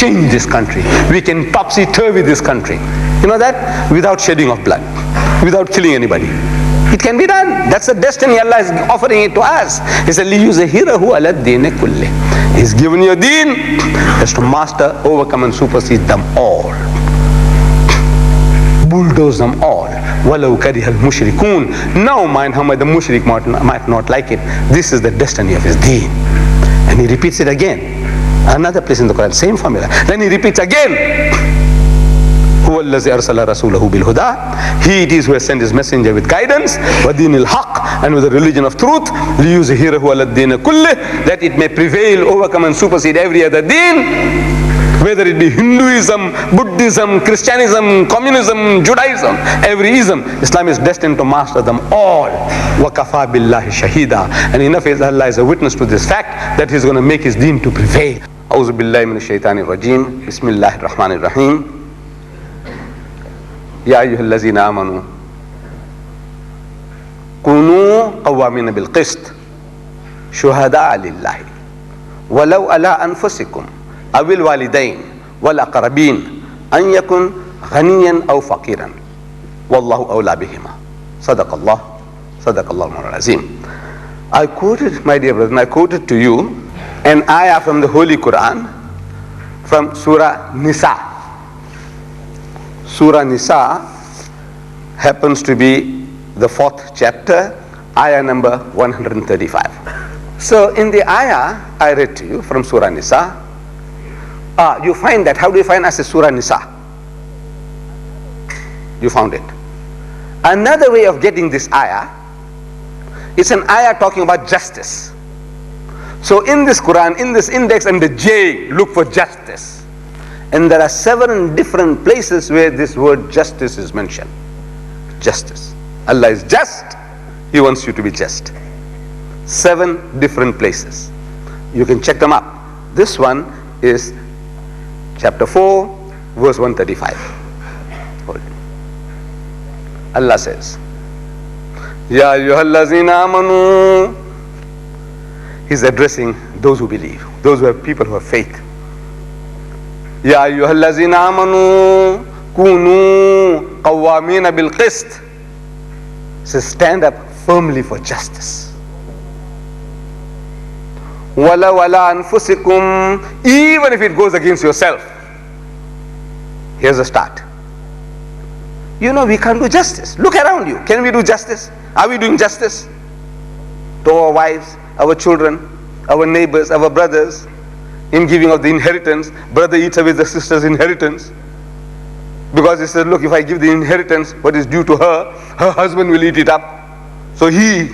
change this country. We can topsy-turvy this country. You know that? Without shedding of blood, without killing anybody. It can be done. That's the destiny Allah is offering it to us. He said, لِيُزْهِرَهُ عَلَى الدِّينِ كُلِّهِ. He's given you a deen has to master, overcome and supersede them all. Bulldoze them all. وَلَوْ كَرِهَ الْمُشْرِكُونَ. Now mind how much the mushrik might not like it. This is the destiny of his deen. And he repeats it again. Another place in the Quran, same formula. Then he repeats again. هُوَ الَّذِي أَرْسَلَ رَسُولَهُ بِالْهُدَى. He it is who has sent his messenger with guidance, وَدِينِ الْحَقِّ, and with the religion of truth, لِيُزْهِرَهُ عَلَى الدِّينِ كُلِّهِ, that it may prevail, overcome and supersede every other deen. Whether it be Hinduism, Buddhism, Christianism, Communism, Judaism, every ism, Islam is destined to master them all. وَكَفَى بِاللَّهِ شَهِيدًا. And enough is Allah is a witness to this fact that He's going to make His deen to prevail. أعوذ بالله من الشيطان الرجيم. بسم الله الرحمن الرحيم. يا أيها الذين آمنوا كونوا قوامين بالقسط شهداء لله ولو على أنفسكم أو الوالدين والأقربين أن يكن غنيا أو فقيرا والله أولى بهما. صدق الله العظيم. I quoted, my dear brethren, I quoted to you an ayah from the Holy Quran from Surah Nisa. Surah Nisa happens to be the 4th chapter, ayah number 135. So in the ayah I read to you from Surah Nisa, you find that. How do you find as a Surah Nisa? You found it. Another way of getting this ayah, it's an ayah talking about justice. So in this Quran, in this index and the J, look for justice. And there are 7 different places where this word justice is mentioned. Justice. Allah is just. He wants you to be just. 7 different places. You can check them up. This one is chapter 4, verse 135. Hold it. Allah says, Ya ayyuhallazina amanu. He's addressing those who believe, those who are people who have faith. Ya ayyuhallazina amanu kunu qawwamina bil qist. Says stand up firmly for justice. Wala wala anfusikum, even if it goes against yourself. Here's a start. You know we can't do justice. Look around you. Can we do justice? Are we doing justice to our wives, our children, our neighbors, our brothers? In giving of the inheritance, brother eats away the sister's inheritance because he says, look, if I give the inheritance, what is due to her, her husband will eat it up. So he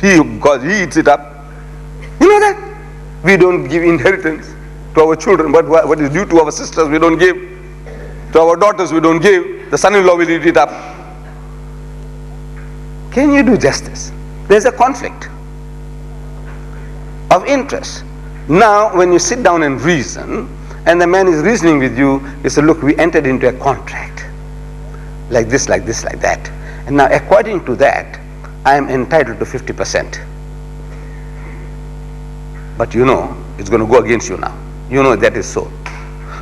eats it up. You know that? We don't give inheritance to our children, but what is due to our sisters we don't give. To our daughters we don't give. The son-in-law will eat it up. Can you do justice? There's a conflict of interest. Now, when you sit down and reason, and the man is reasoning with you, you say, look, we entered into a contract. Like this, like this, like that. And now, according to that, I am entitled to 50%. But you know, it's going to go against you now. You know that is so.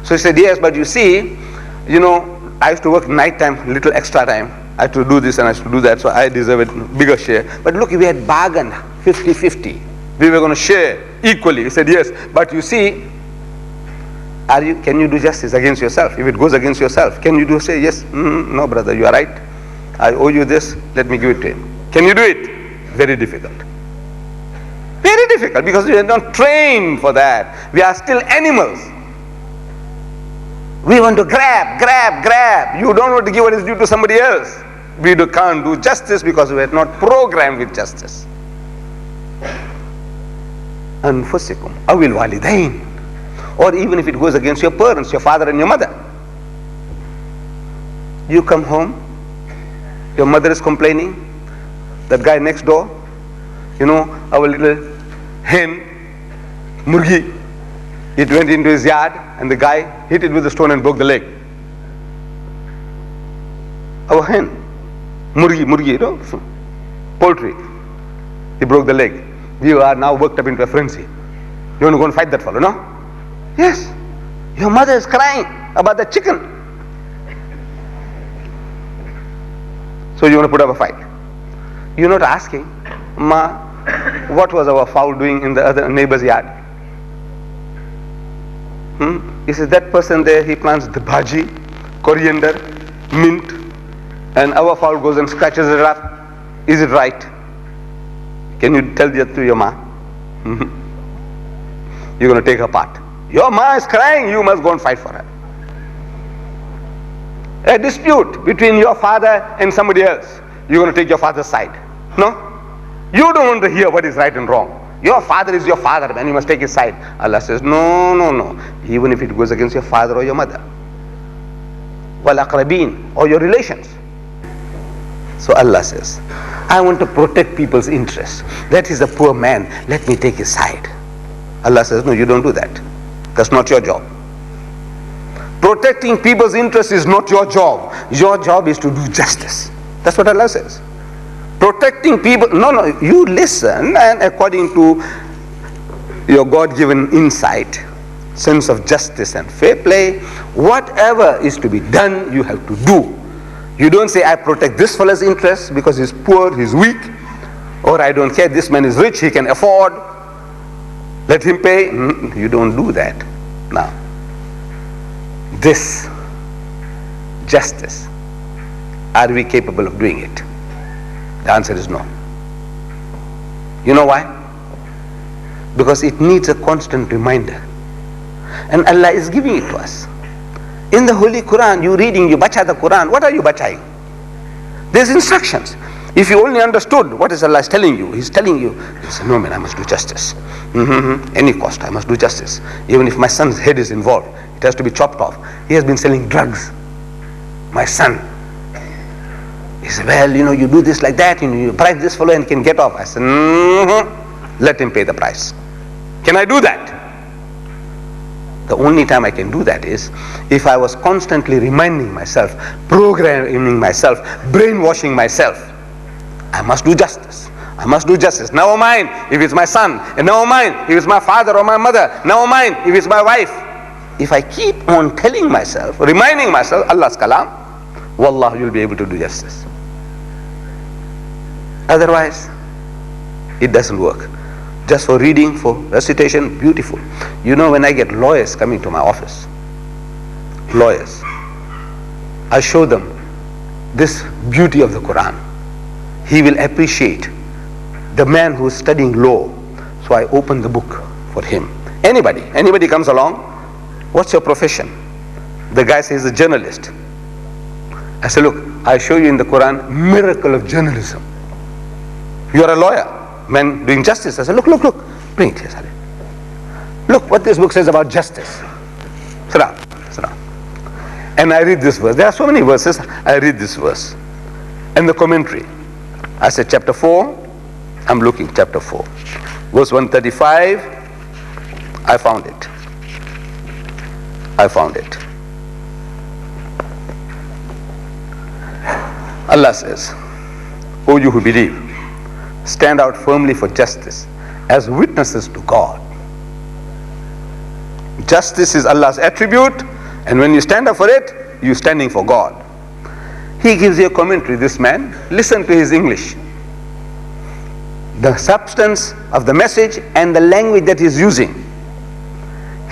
So he said, yes, but you see, you know, I used to work night time, little extra time. I had to do this and I had to do that, so I deserve a bigger share. But look, we had bargained 50-50. We were going to share equally. He said, yes, but you see, can you do justice against yourself? If it goes against yourself, can you say, yes, no brother, you are right. I owe you this, let me give it to him. Can you do it? Very difficult. Very difficult, because we are not trained for that. We are still animals. We want to grab. You don't want to give what is due to somebody else. We can't do justice because we are not programmed with justice. Anfusikum awil walidain. Or even if it goes against your parents, your father and your mother. You come home, your mother is complaining, that guy next door, you know, our little hen, murgi, it went into his yard and the guy hit it with a stone and broke the leg. Our hen, murgi, you know, poultry, he broke the leg. You are now worked up into a frenzy. You want to go and fight that fellow, no? Yes. Your mother is crying about the chicken. So you want to put up a fight. You're not asking, Ma, what was our fowl doing in the other neighbor's yard? He says, that person there, he plants the bhaji, coriander, mint, and our fowl goes and scratches it up. Is it right? Can you tell that to your ma? You're going to take her part. Your ma is crying, you must go and fight for her. A dispute between your father and somebody else, you're going to take your father's side. No? You don't want to hear what is right and wrong. Your father is your father, man, you must take his side. Allah says, no, no, no. Even if it goes against your father or your mother. Wal aqrabin, or your relations. So Allah says, I want to protect people's interests. That is a poor man, let me take his side. Allah says, no, you don't do that. That's not your job. Protecting people's interests is not your job. Your job is to do justice. That's what Allah says. Protecting people, no, you listen, and according to your God-given insight, sense of justice and fair play, whatever is to be done, you have to do. You don't say, I protect this fellow's interests because he's poor, he's weak, or I don't care, this man is rich, he can afford, let him pay. You don't do that. Now, this justice, are we capable of doing it? The answer is no. You know why? Because it needs a constant reminder. And Allah is giving it to us. In the Holy Quran, you reading, you bacha the Quran, what are you bachaing? There's instructions. If you only understood what is Allah is telling you, He's telling you, you say, no man, I must do justice. Any cost, I must do justice. Even if my son's head is involved, it has to be chopped off. He has been selling drugs. My son. He said, well, you do this like that, you bribe this fellow and can get off. I said, let him pay the price. Can I do that? The only time I can do that is if I was constantly reminding myself, programming myself, brainwashing myself. I must do justice. I must do justice. Never mind if it's my son, and never mind if it's my father or my mother, never mind if it's my wife. If I keep on telling myself, reminding myself, Allah's kalam, wallah, you'll be able to do justice. Otherwise, it doesn't work. Just for reading, for recitation, beautiful. When I get lawyers coming to my office, lawyers, I show them this beauty of the Quran. He will appreciate the man who is studying law. So I open the book for him. Anybody comes along, what's your profession? The guy says, a journalist. I say, look, I show you in the Quran, miracle of journalism. You are a lawyer, man doing justice. I say, look, bring it here, Salih. Look what this book says about justice. Sit down. And I read this verse. There are so many verses. I read this verse. And the commentary. I said, chapter 4. I'm looking, chapter 4. Verse 135. I found it. Allah says, O you who believe, stand out firmly for justice as witnesses to God. Justice is Allah's attribute, and when you stand up for it, you're standing for God. He gives you a commentary, this man. Listen to his English. The substance of the message and the language that he's using.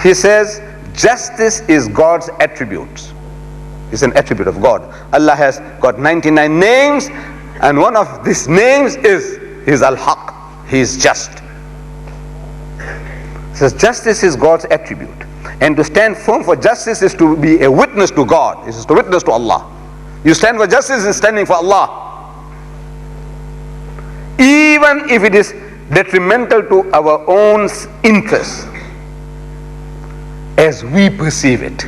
He says, justice is God's attributes. It's an attribute of God. Allah has got 99 names, and one of these names is Al-Haq. He is just. Says justice is God's attribute, and to stand firm for justice is to be a witness to God. This is to witness to Allah. You stand for justice is standing for Allah, even if it is detrimental to our own interests, as we perceive it.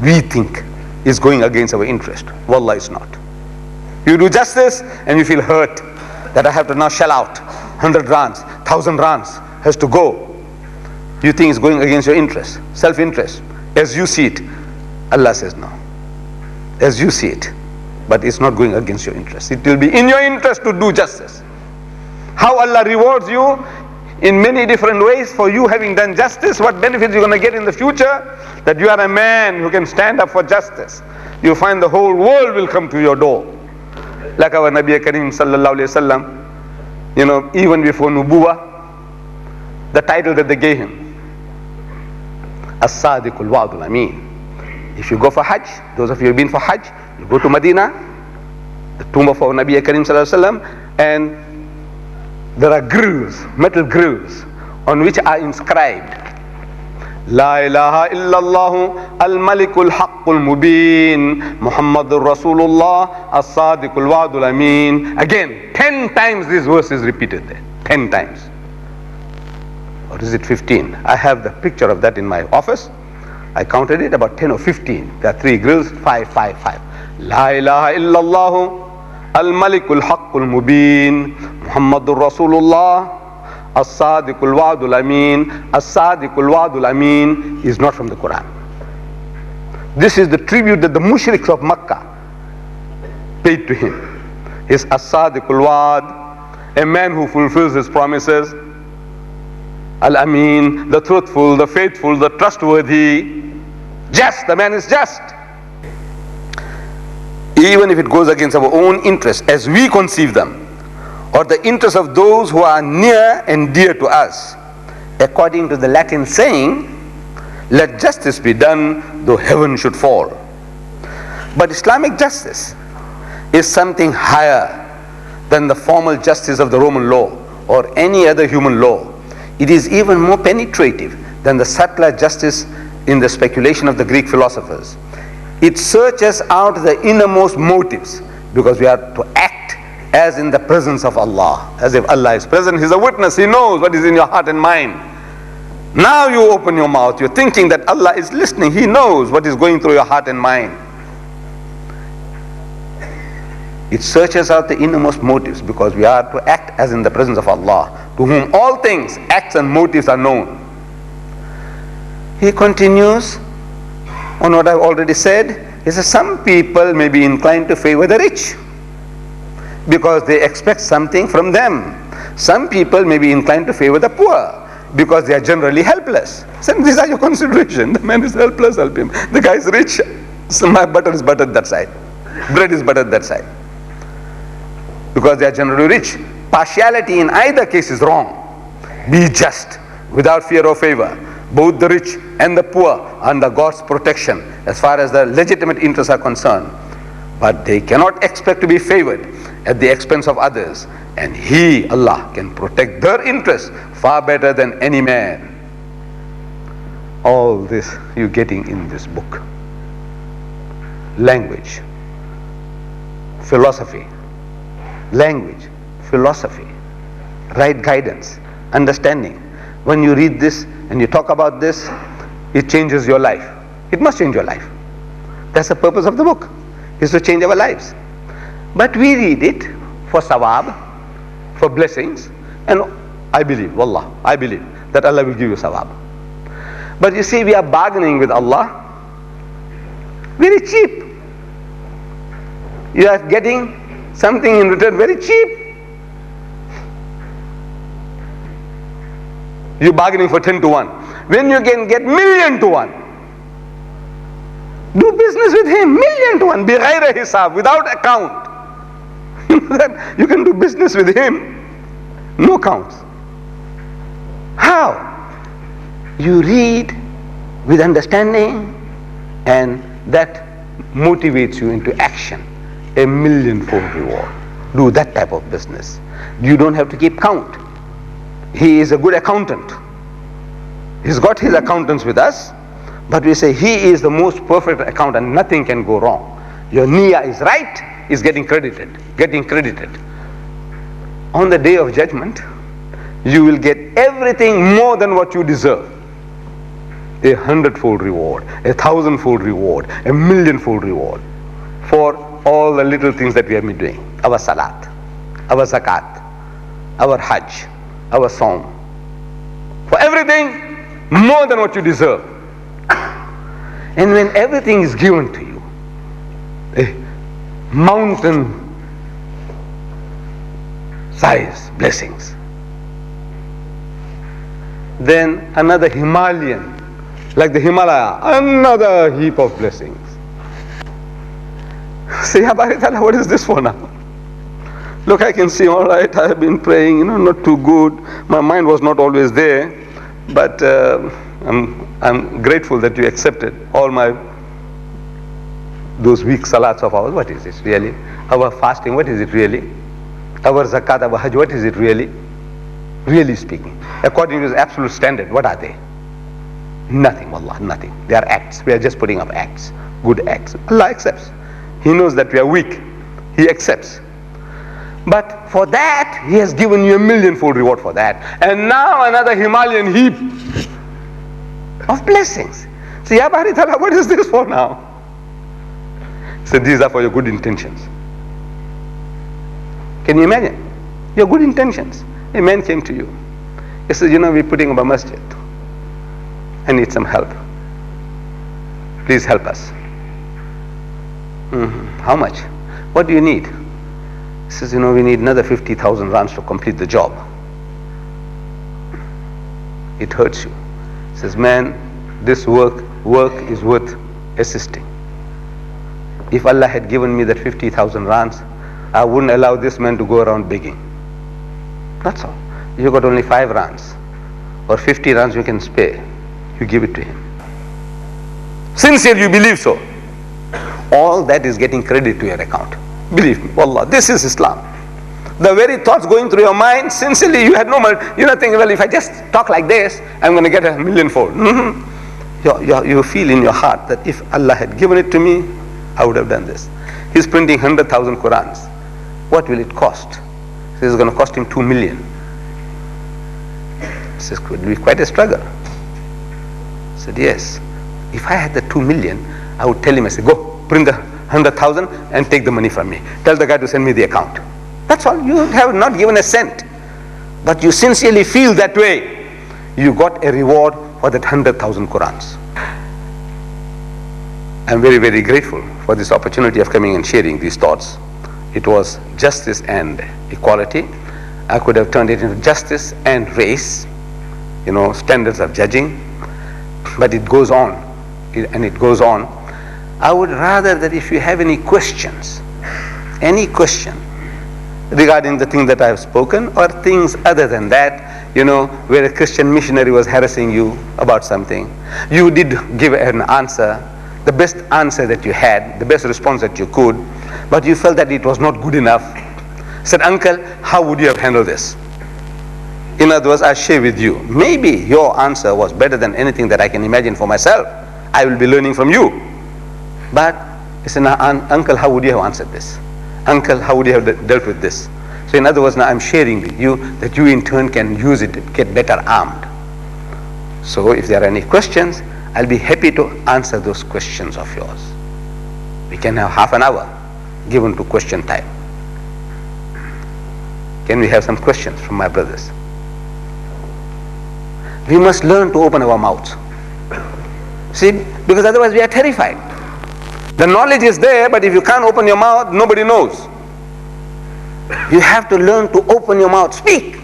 We think is going against our interest. Wallah, it's not. You do justice and you feel hurt that I have to now shell out 100 rands, 1,000 rands has to go. You think it's going against your interest, self-interest, as you see it. Allah says no. As you see it, but it's not going against your interest. It will be in your interest to do justice. How Allah rewards you in many different ways for you having done justice. What benefits you're going to get in the future? That you are a man who can stand up for justice. You find the whole world will come to your door. Like our Nabi Kareem sallallahu alayhi wasallam, even before Nubuwa, the title that they gave him, As-Sadiqul Wa'dul Ameen. If you go for Hajj, those of you who have been for Hajj, you go to Medina, the tomb of our Nabi Kareem sallallahu alayhi wasallam, and there are grills, metal grills, on which are inscribed La ilaha illallah al-malikul haqqul mubin Muhammadur Rasulullah as-sadiqul wa'dul ameen. Again, 10 times this verse is repeated there. 10 times. Or is it 15? I have the picture of that in my office. I counted it about 10 or 15. There are 3 grills, 5, 5, 5. La ilaha illallah al-malikul haqqul mubin Muhammadur Rasulullah as-sadiqul wa'dul ameen. As-sadiqul wa'dul ameen is not from the Quran. This is the tribute that the mushriks of Makkah paid to him. Is as-sadiqul wa'd, a man who fulfills his promises. Al-Amin, the truthful, the faithful, the trustworthy. Just, the man is just. Even if it goes against our own interests as we conceive them, or the interests of those who are near and dear to us. According to the Latin saying, let justice be done though heaven should fall. But Islamic justice is something higher than the formal justice of the Roman law or any other human law. It is even more penetrative than the subtler justice in the speculation of the Greek philosophers. It searches out the innermost motives, because we are to act as in the presence of Allah, as if Allah is present. He's a witness, He knows what is in your heart and mind. Now you open your mouth, you're thinking that Allah is listening. He knows what is going through your heart and mind. It searches out the innermost motives, because we are to act as in the presence of Allah, to whom all things, acts and motives are known. He continues on what I've already said. He says some people may be inclined to favor the rich because they expect something from them. Some people may be inclined to favor the poor because they are generally helpless. So these are your consideration. The man is helpless, help him. The guy is rich, so my butter is buttered that side. Bread is buttered that side. Because they are generally rich. Partiality in either case is wrong. Be just, without fear or favor. Both the rich and the poor are under God's protection as far as the legitimate interests are concerned. But they cannot expect to be favored at the expense of others, and He, Allah, can protect their interests far better than any man. All this you're getting in this book. Language, philosophy, language, philosophy, right guidance, understanding. When you read this and you talk about this, it changes your life. It must change your life. That's the purpose of the book, is to change our lives. But we read it for sawab, for blessings, and I believe, wallah, I believe that Allah will give you sawab. But you see, we are bargaining with Allah very cheap. You are getting something in return very cheap. You're bargaining for 10 to 1. When you can get million to 1, do business with him, million to 1, bighayra hisab, without account. You know that you can do business with him, no counts. How? You read with understanding, and that motivates you into action. A millionfold reward. Do that type of business. You don't have to keep count. He is a good accountant. He's got his accountants with us, but we say he is the most perfect accountant. Nothing can go wrong. Your niyyah is right, is getting credited. On the day of judgment, you will get everything more than what you deserve. 100-fold reward, 1,000-fold reward, 1,000,000-fold reward for all the little things that we have been doing. Our salat, our zakat, our hajj, our sawm. For everything, more than what you deserve. And when everything is given to you, a mountain size blessings, then another Himalayan, like the Himalaya, another heap of blessings. Say, Ya Bari Ta'ala, what is this for now? Look, I can see, all right, I have been praying, not too good. My mind was not always there, but I'm grateful that you accepted all those weak salats of ours. What is this really? Our fasting, what is it really? Our zakat, our hajj, what is it really? Really speaking, according to his absolute standard, what are they? Nothing, wallah, nothing. They are acts. We are just putting up acts, good acts. Allah accepts. He knows that we are weak. He accepts. But for that, He has given you a millionfold reward for that. And now another Himalayan heap of blessings. So, Ya Bari Ta'ala, what is this for now? So these are for your good intentions. Can you imagine? Your good intentions. A man came to you. He said, we're putting up a masjid. I need some help. Please help us. How much? What do you need? He says, we need another 50,000 rands to complete the job. It hurts you. He says, man, this work is worth assisting. If Allah had given me that 50,000 rands, I wouldn't allow this man to go around begging. That's all. If you got only 5 rands or 50 rands you can spare, you give it to him. Sincerely you believe so. All that is getting credit to your account. Believe me, wallah, this is Islam. The very thoughts going through your mind, sincerely you had no mind. You're not thinking, well, if I just talk like this, I'm going to get a millionfold. You feel in your heart that if Allah had given it to me, I would have done this. He's printing 100,000 Qurans. What will it cost? He says it's going to cost him 2 million. He says, it will be quite a struggle. I said, yes. If I had the 2 million, I would tell him, I said, go, print the 100,000 and take the money from me. Tell the guy to send me the account. That's all. You have not given a cent. But you sincerely feel that way. You got a reward for that 100,000 Qurans. I'm very, very grateful for this opportunity of coming and sharing these thoughts. It was justice and equality. I could have turned it into justice and race, standards of judging. But it goes on, and it goes on. I would rather that if you have any questions regarding the thing that I have spoken, or things other than that, where a Christian missionary was harassing you about something, you did give an answer, the best answer that you had, the best response that you could, but you felt that it was not good enough. Said, uncle, how would you have handled this? In other words, I share with you. Maybe your answer was better than anything that I can imagine for myself. I will be learning from you. But he said, now, uncle, how would you have answered this? Uncle, how would you have dealt with this? So in other words, now I'm sharing with you that you in turn can use it to get better armed. So if there are any questions, I'll be happy to answer those questions of yours. We can have half an hour given to question time. Can we have some questions from my brothers? We must learn to open our mouths. See, because otherwise we are terrified. The knowledge is there, but if you can't open your mouth, nobody knows. You have to learn to open your mouth. Speak.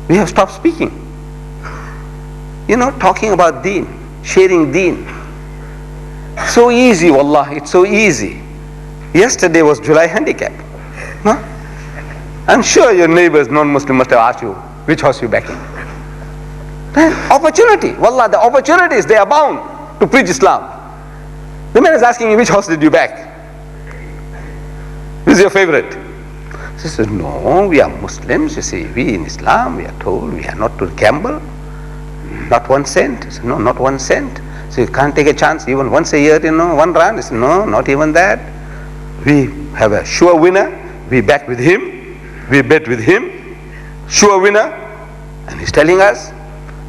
We have stopped speaking. Talking about deen, sharing deen. So easy, wallah, it's so easy. Yesterday was July handicap. No? I'm sure your neighbors, non-Muslim, must have asked you, which horse you backing? Opportunity, wallah, the opportunities, they abound to preach Islam. The man is asking you, which horse did you back? Which is your favorite? She says, no, we are Muslims. You see, we in Islam, we are told we are not to gamble. Not 1 cent. He said, no, not 1 cent. So you can't take a chance even once a year, 1 rand. He said, no, not even that. We have a sure winner. We back with him. We bet with him. Sure winner. And he's telling us,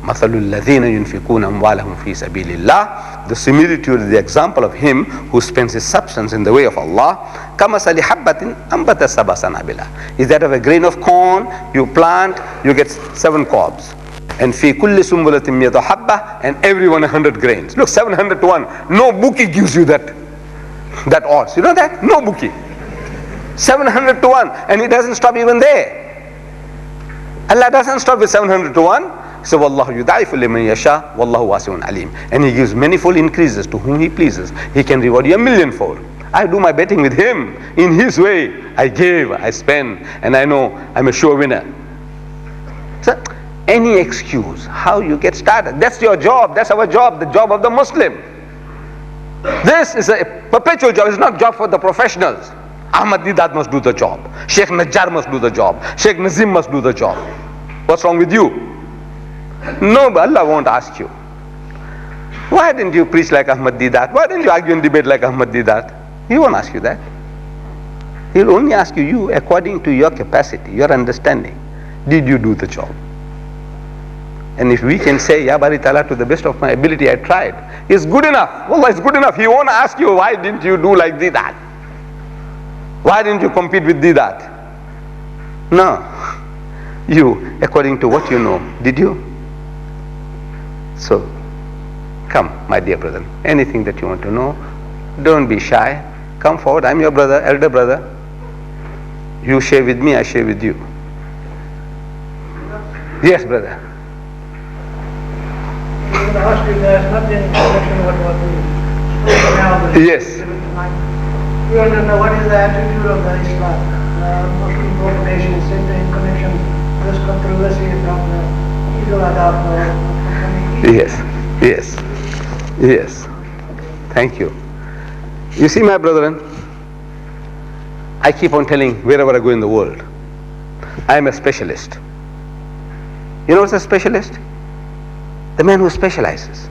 مَثَلُ الَّذِينَ يُنْفِقُونَ أَمْوَالَهُمْ فِي سَبِيلِ اللَّهِ. The similitude, the example of him who spends his substance in the way of Allah, كَمَثَلِ حَبَّةٍ أَنْبَتَ سَبْعَ سَنَابِلَ. Is that of a grain of corn, you plant, you get 7 cobs. And fi kulli sumbulatin miyatu habba, and everyone 100 grains. Look, 700 to 1. No bookie gives you that odds. You know that? No bookie. 700 to 1, and it doesn't stop even there. Allah doesn't stop with 700 to 1. He said, Wallahu yudaifu liman yasha, Wallahu wasi'un alim. And he gives manifold increases to whom he pleases. He can reward you 1,000,000-fold. I do my betting with him. In his way, I give, I spend, and I know I'm a sure winner. So, any excuse, how you get started. That's your job, that's our job, the job of the Muslim. This is a perpetual job, it's not a job for the professionals. Ahmed Deedat must do the job. Sheikh Najjar must do the job. Sheikh Nazim must do the job. What's wrong with you? No, but Allah won't ask you. Why didn't you preach like Ahmed Deedat? Why didn't you argue and debate like Ahmed Deedat? He won't ask you that. He'll only ask you according to your capacity, your understanding. Did you do the job? And if we can say, Ya Bari Ta'ala, to the best of my ability, I tried, it's good enough. Wallah, it's good enough. He won't ask you, why didn't you do like Deedat? Why didn't you compete with Deedat? No. You, according to what you know, did you? So, come, my dear brother, anything that you want to know, don't be shy. Come forward. I'm your brother, elder brother. You share with me, I share with you. Yes, brother. I ask you, there's nothing in connection with what we spoke now. Yes. We want to know what is the attitude of the Islam, Muslim population, in connection with this controversy from the Eid al-Adha. Yes, yes, yes. Thank you. You see, my brethren, I keep on telling wherever I go in the world, I am a specialist. You know what's a specialist? The man who specializes.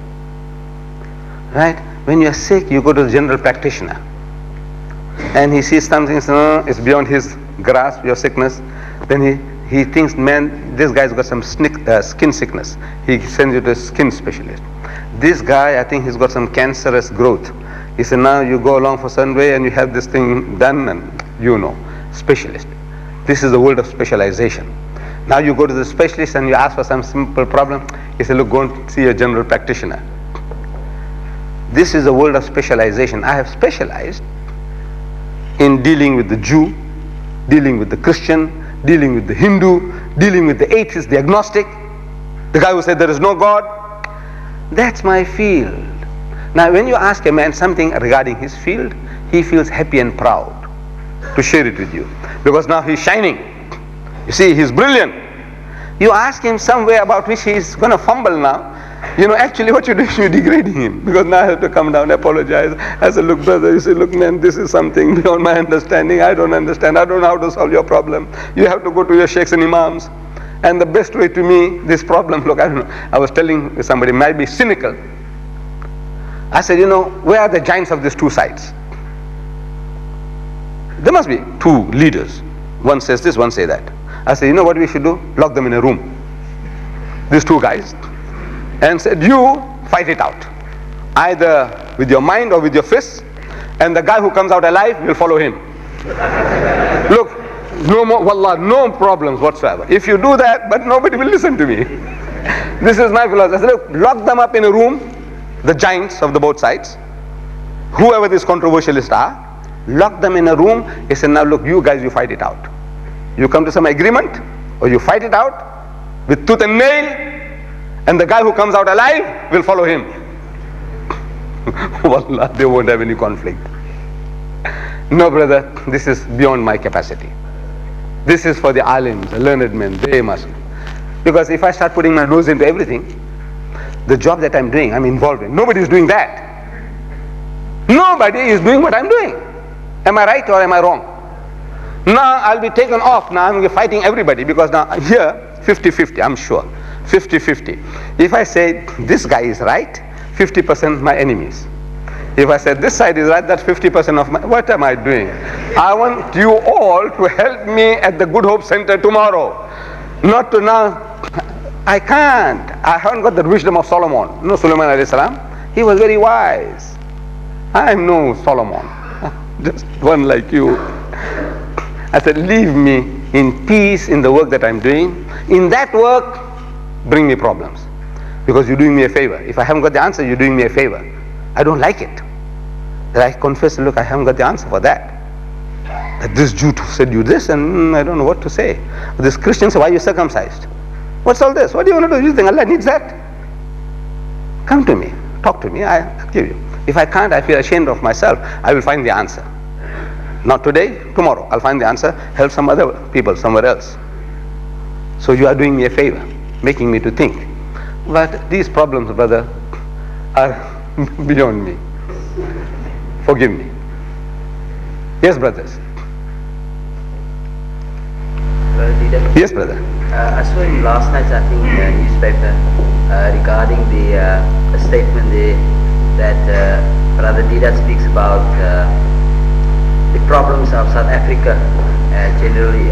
Right? When you are sick, you go to the general practitioner. And he sees something, it's beyond his grasp, your sickness. Then he thinks, man, this guy's got some skin sickness. He sends you to a skin specialist. This guy, I think he's got some cancerous growth. He said, now you go along for some way and you have this thing done, and you know, specialist. This is the world of specialization. Now you go to the specialist and you ask for some simple problem. He said, look, go and see a general practitioner. This is the world of specialization. I have specialized in dealing with the Jew, dealing with the Christian, dealing with the Hindu, dealing with the atheist, the agnostic, the guy who said there is no God. That's my field. Now when you ask a man something regarding his field, he feels happy and proud to share it with you, because now he's shining. You see, he's brilliant. You ask him some way about which he's going to fumble now. You know, actually what you're doing, you're degrading him, because now I have to come down and apologize. I said, look brother, you say, look man, this is something beyond my understanding. I don't understand. I don't know how to solve your problem. You have to go to your sheikhs and imams. And the best way to me, this problem, look, I don't know. I was telling somebody, might be cynical. I said, you know, where are the giants of these two sides? There must be two leaders. One says this, one says that. I said, you know what we should do? Lock them in a room. These two guys. And said, you fight it out. Either with your mind or with your fists. And the guy who comes out alive will follow him. Look, no more, wallah, no problems whatsoever. If you do that, but nobody will listen to me. This is my philosophy. I said, look, lock them up in a room, the giants of the both sides, whoever these controversialists are, lock them in a room. He said, now look, you guys, you fight it out. You come to some agreement, or you fight it out with tooth and nail, and the guy who comes out alive will follow him. Wallah, they won't have any conflict. No brother, this is beyond my capacity. This is for the alims, the learned men, they must. Because if I start putting my nose into everything, the job that I'm doing, I'm involved in, nobody is doing that. Nobody is doing what I'm doing. Am I right or am I wrong? Now I'll be taken off. Now I'm fighting everybody, because now here 50-50, I'm sure. 50-50. If I say this guy is right, 50% my enemies. If I said this side is right, that's 50% of my, what am I doing? I want you all to help me at the Good Hope Center tomorrow. Not to now, I can't. I haven't got the wisdom of Solomon. You know Solomon alayhi salam? He was very wise. I am no Solomon. Just one like you. I said, leave me in peace in the work that I'm doing. In that work, bring me problems. Because you're doing me a favor. If I haven't got the answer, you're doing me a favor. I don't like it. That I confess, look, I haven't got the answer for that. That this Jew said you this, and I don't know what to say. This Christian said, why are you circumcised? What's all this? What do you want to do? You think Allah needs that? Come to me, talk to me, I'll give you. If I can't, I feel ashamed of myself, I will find the answer. Not today, tomorrow, I'll find the answer, help some other people somewhere else. So you are doing me a favor, making me to think. But these problems, brother, are beyond me. Forgive me. Yes, brothers. Deedat, Yes, brother. I saw in last night's, I think, newspaper regarding the statement there that Brother Deedat speaks about the problems of South Africa generally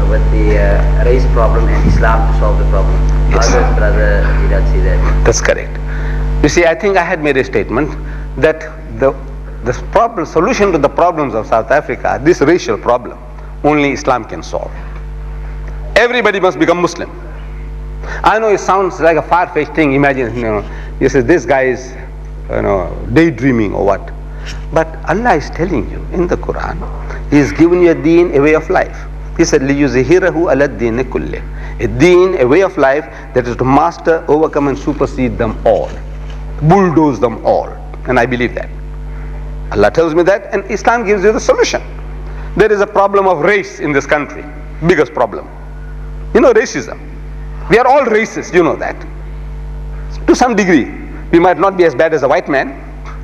with the race problem and Islam to solve the problem. Yes. How does Brother Deedat see that? That's correct. You see, I think I had made a statement that the solution to the problems of South Africa, this racial problem, only Islam can solve. Everybody must become Muslim. I know it sounds like a far-fetched thing. Imagine, you say this guy is, daydreaming or what. But Allah is telling you in the Quran, He has given you a deen, a way of life. He said, لِيُزْهِرَهُ عَلَى الدِّينِ كُلِّهِ. A deen, a way of life that is to master, overcome and supersede them all. Bulldoze them all. And I believe that. Allah tells me that, and Islam gives you the solution. There is a problem of race in this country. Biggest problem. Racism. We are all racist, you know that. To some degree. We might not be as bad as a white man,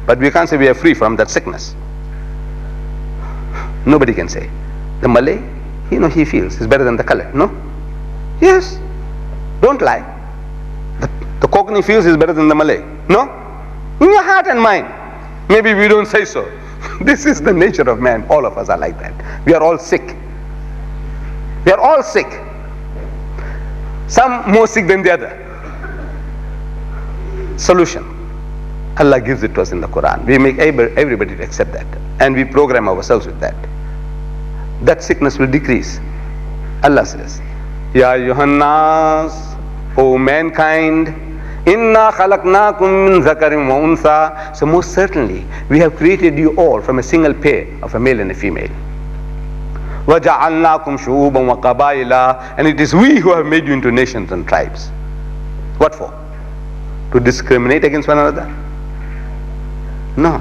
but we can't say we are free from that sickness. Nobody can say. The Malay, he feels he's better than the colored. No? Yes. Don't lie. The Konkani feels he's better than the Malay. No? In your heart and mind. Maybe we don't say so. This is the nature of man. All of us are like that. We are all sick. We are all sick. Some more sick than the other. Solution. Allah gives it to us in the Quran. We make everybody to accept that. And we program ourselves with that. That sickness will decrease. Allah says, Ya Yuhannas, O mankind, Inna khalaqnakum min zakarin wa untha. So most certainly, we have created you all from a single pair of a male and a female. وَجَعَلْنَاكُمْ شُعُوبًا وَقَبَائِلًا. And it is we who have made you into nations and tribes. What for? To discriminate against one another? No.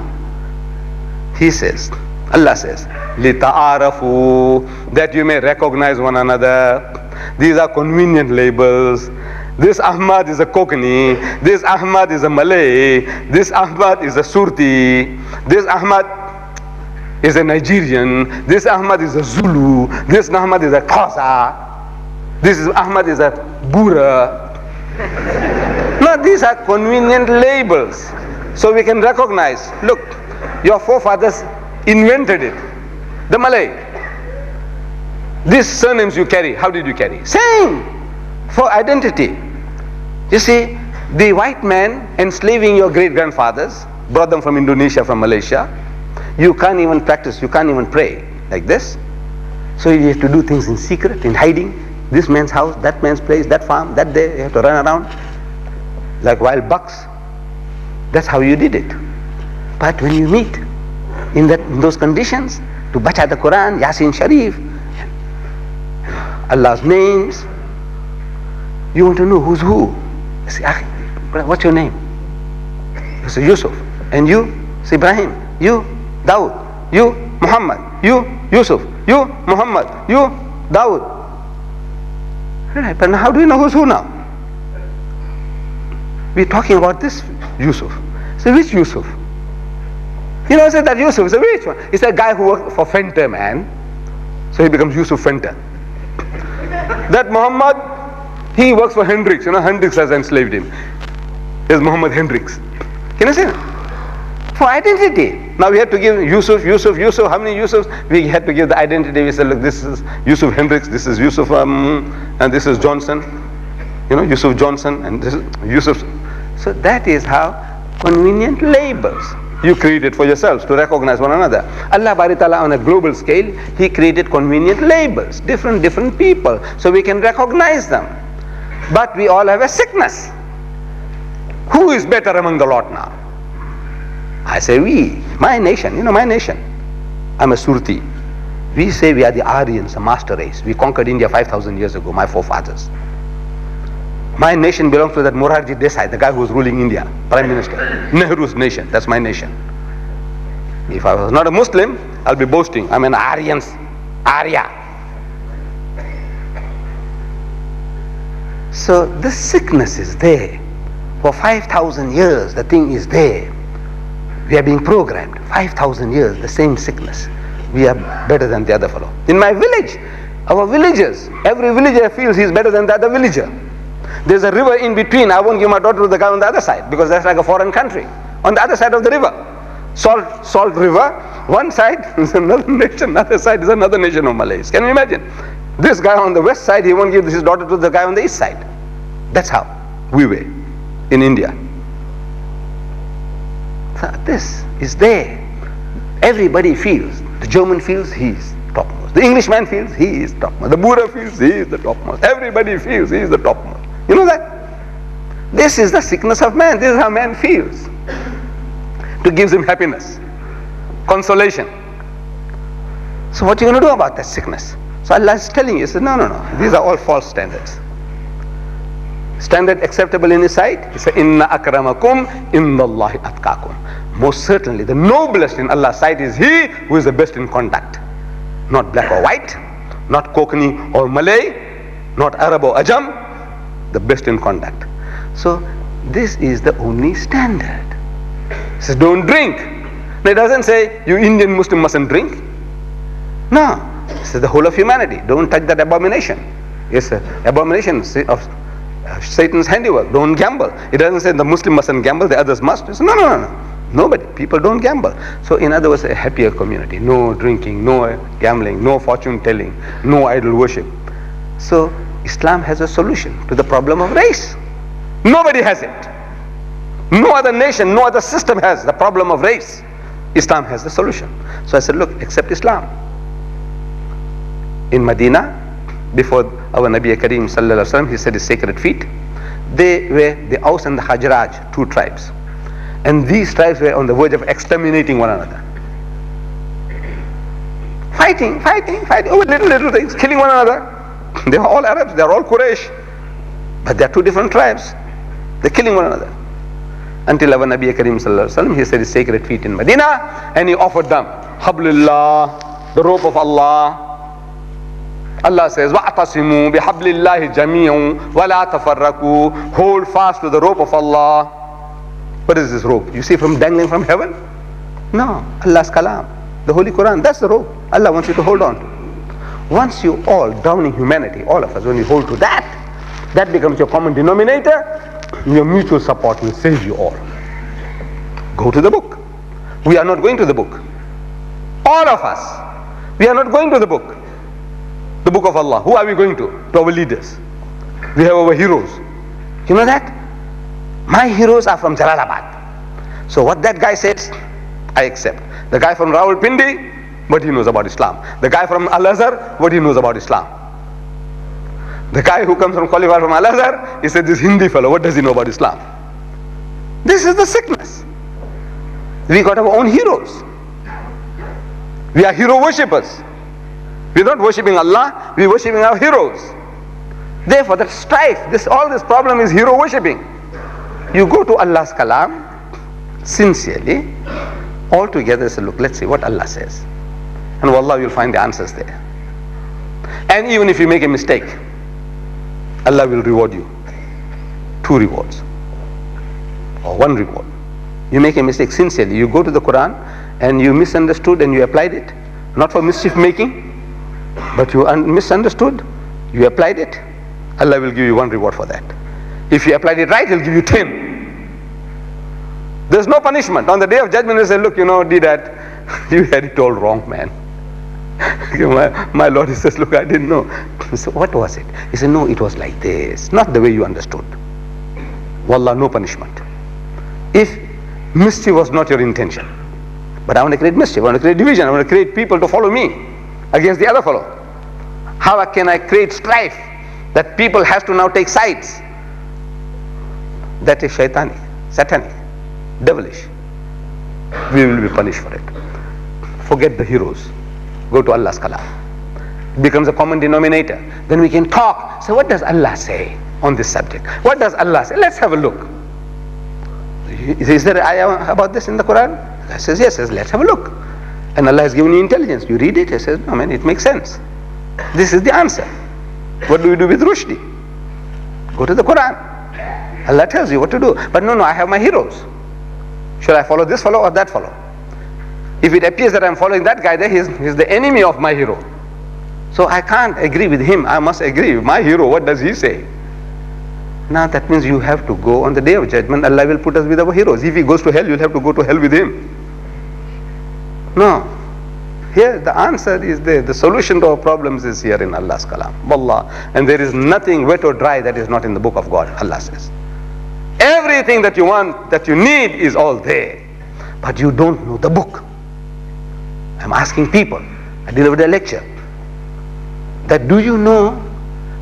He says, Allah says, لِتَعَارَفُوا, that you may recognize one another. These are convenient labels. This Ahmed is a Konkani, this Ahmed is a Malay, this Ahmed is a Surti, this Ahmed is a Nigerian, this Ahmed is a Zulu, this Ahmed is a Xhosa, this Ahmed is a Bura. No, these are convenient labels. So we can recognize, look, your forefathers invented it. The Malay. These surnames you carry, how did you carry? Same. For identity. You see, the white man enslaving your great-grandfathers, brought them from Indonesia, from Malaysia. You can't even practice, you can't even pray like this. So you have to do things in secret, in hiding. This man's house, that man's place, that farm, that day, you have to run around like wild bucks. That's how you did it. But when you meet in those conditions, to bacha the Quran, Yasin Sharif, Allah's names, you want to know who's who. You say, what's your name? You say, Yusuf. And you? Say, Ibrahim. You? Dawood. You? Muhammad. You? Yusuf. You? Muhammad. You? Dawood. Right, but how do you know who's who now? We're talking about this Yusuf. So which Yusuf? I said that Yusuf. So which one? It's a guy who worked for Fenter, man. So he becomes Yusuf Fenter. That Muhammad, he works for Hendrix. Hendrix has enslaved him. Is Muhammad Hendrix. Can you see that? For identity. Now we have to give Yusuf. How many Yusufs? We had to give the identity. We said, look, this is Yusuf Hendrix, this is Yusuf, and this is Johnson. Yusuf Johnson, and this is Yusuf. So that is how convenient labels you created for yourselves to recognize one another. Allah Bari Ta'ala on a global scale, He created convenient labels, different people, so we can recognize them. But we all have a sickness. Who is better among the lot now? I say we, my nation, my nation. I'm a Surti. We say we are the Aryans, a master race. We conquered India 5,000 years ago, my forefathers. My nation belongs to that Morarji Desai, the guy who was ruling India, Prime Minister. Nehru's nation, that's my nation. If I was not a Muslim, I'll be boasting, I'm an Aryans, Arya. So this sickness is there. For 5,000 years, the thing is there. We are being programmed. 5,000 years, the same sickness. We are better than the other fellow. In my village, our villagers, every villager feels he's better than the other villager. There's a river in between. I won't give my daughter to the guy on the other side because that's like a foreign country. On the other side of the river, Salt River, one side is another nation, another side is another nation of Malays. Can you imagine? This guy on the west side, he won't give his daughter to the guy on the east side. That's how we were in India. So this is there. Everybody feels. The German feels he is topmost. The Englishman feels he is topmost. The Buddha feels he is the topmost. Everybody feels he is the topmost. You know that? This is the sickness of man. This is how man feels. To give him happiness, consolation. So what are you going to do about that sickness? So Allah is telling you, he says, no. These are all false standards. Standard acceptable in His sight? He said, Inna akramakum indallahi atqakum. Most certainly, the noblest in Allah's sight is he who is the best in conduct. Not black or white, not Konkani or Malay, not Arab or Ajam, the best in conduct. So this is the only standard. He says, don't drink. Now, it doesn't say you Indian Muslim mustn't drink. No. It says the whole of humanity. Don't touch that abomination. It's an abomination of Satan's handiwork. Don't gamble. It doesn't say the Muslim mustn't gamble, the others must. It says, no. Nobody. People don't gamble. So in other words, a happier community. No drinking, no gambling, no fortune telling, no idol worship. So Islam has a solution to the problem of race. Nobody has it. No other nation, no other system has the problem of race. Islam has the solution. So I said, look, accept Islam. In Medina, before our Nabi Kareem sallallahu alaihi wasallam, he said his sacred feet, they were the Aus and the Khazraj, two tribes. And these tribes were on the verge of exterminating one another. Fighting over little things, killing one another. They were all Arabs, they are all Quraysh. But they are two different tribes. They're killing one another. Until our Nabi Kareem sallallahu alaihi wasallam, he said his sacred feet in Medina, and he offered them Hablillah, the rope of Allah. Allah says, وَأَعْتَصِمُوا بِحَبْلِ اللَّهِ جَمِيعًا وَلَا تَفَرَّقُوا. Hold fast to the rope of Allah. What is this rope? You see from dangling from heaven? No, Allah's kalam, the Holy Quran, that's the rope Allah wants you to hold on to. Once you all, drowning humanity, all of us, when you hold to that, that becomes your common denominator. Your mutual support will save you all. Go to the book. We are not going to the book. All of us, we are not going to the book. The book of Allah. Who are we going to? To our leaders. We have our heroes. You know that? My heroes are from Jalalabad. So what that guy says, I accept. The guy from Rawalpindi, what he knows about Islam. The guy from Al-Azhar, what he knows about Islam. The guy who comes from qualified from Al-Azhar, he said, this Hindi fellow, what does he know about Islam? This is the sickness. We got our own heroes. We are hero worshippers. We are not worshipping Allah, we are worshipping our heroes. Therefore, that strife, all this problem is hero worshipping. You go to Allah's kalam, sincerely, all together say, look, let's see what Allah says. And wallah, you'll find the answers there. And even if you make a mistake, Allah will reward you. 2 rewards. Or 1 reward. You make a mistake sincerely, you go to the Quran and you misunderstood and you applied it. Not for mischief making, but you misunderstood, you applied it. Allah will give you 1 reward for that. If you applied it right, He'll give you 10. There's no punishment. On the day of judgment, He'll say, look, deedat, you had it all wrong, man. My Lord, he says, look, I didn't know. So what was it? He said, no, it was like this. Not the way you understood. Wallah, no punishment. If mischief was not your intention. But I want to create mischief, I want to create division, I want to create people to follow me against the other fellow. How can I create strife that people have to now take sides? That is shaitanic, satanic, devilish. We will be punished for it. Forget the heroes. Go to Allah's kalam. It becomes a common denominator. Then we can talk. So what does Allah say on this subject? What does Allah say? Let's have a look. Is there an ayah about this in the Quran? Allah says yes. Says let's have a look. And Allah has given you intelligence. You read it. He says no man, it makes sense. This is the answer. What do we do with Rushdie? Go to the Quran. Allah tells you what to do. But no, I have my heroes. Should I follow this fellow or that fellow? If it appears that I'm following that guy, then he's the enemy of my hero. So I can't agree with him. I must agree with my hero. What does he say? Now that means you have to go on the day of judgment. Allah will put us with our heroes. If he goes to hell, you'll have to go to hell with him. No. Here the answer is there. The solution to our problems is here in Allah's kalam. Wallah. And there is nothing wet or dry that is not in the book of God. Allah says. Everything that you want, that you need is all there. But you don't know the book. I'm asking people. I delivered a lecture. That do you know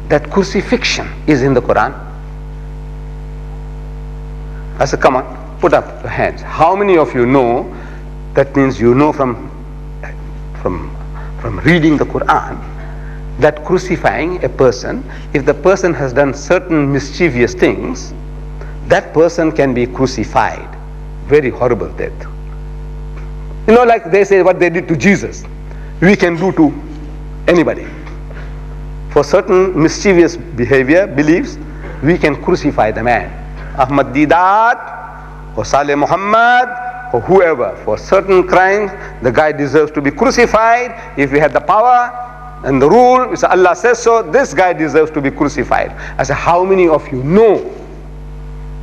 that crucifixion is in the Quran? I said, come on, put up your hands. How many of you know? That means you know from reading the Quran that crucifying a person, if the person has done certain mischievous things, that person can be crucified. Very horrible death. You know, like they say what they did to Jesus, we can do to anybody. For certain mischievous behavior, beliefs, we can crucify the man. Ahmed Deedat or Saleh Muhammad or whoever. For certain crimes, the guy deserves to be crucified. If we had the power and the rule, we say Allah says so, this guy deserves to be crucified. I say, how many of you know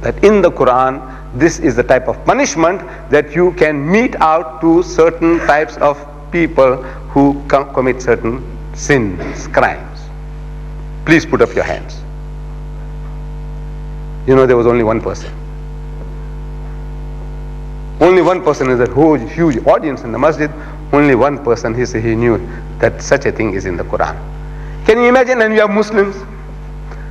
that in the Quran, this is the type of punishment that you can mete out to certain types of people who commit certain sins, crimes? Please put up your hands. You know, there was only one person. Only one person in that whole huge audience in the masjid. Only one person, he said he knew that such a thing is in the Quran. Can you imagine? And we are Muslims.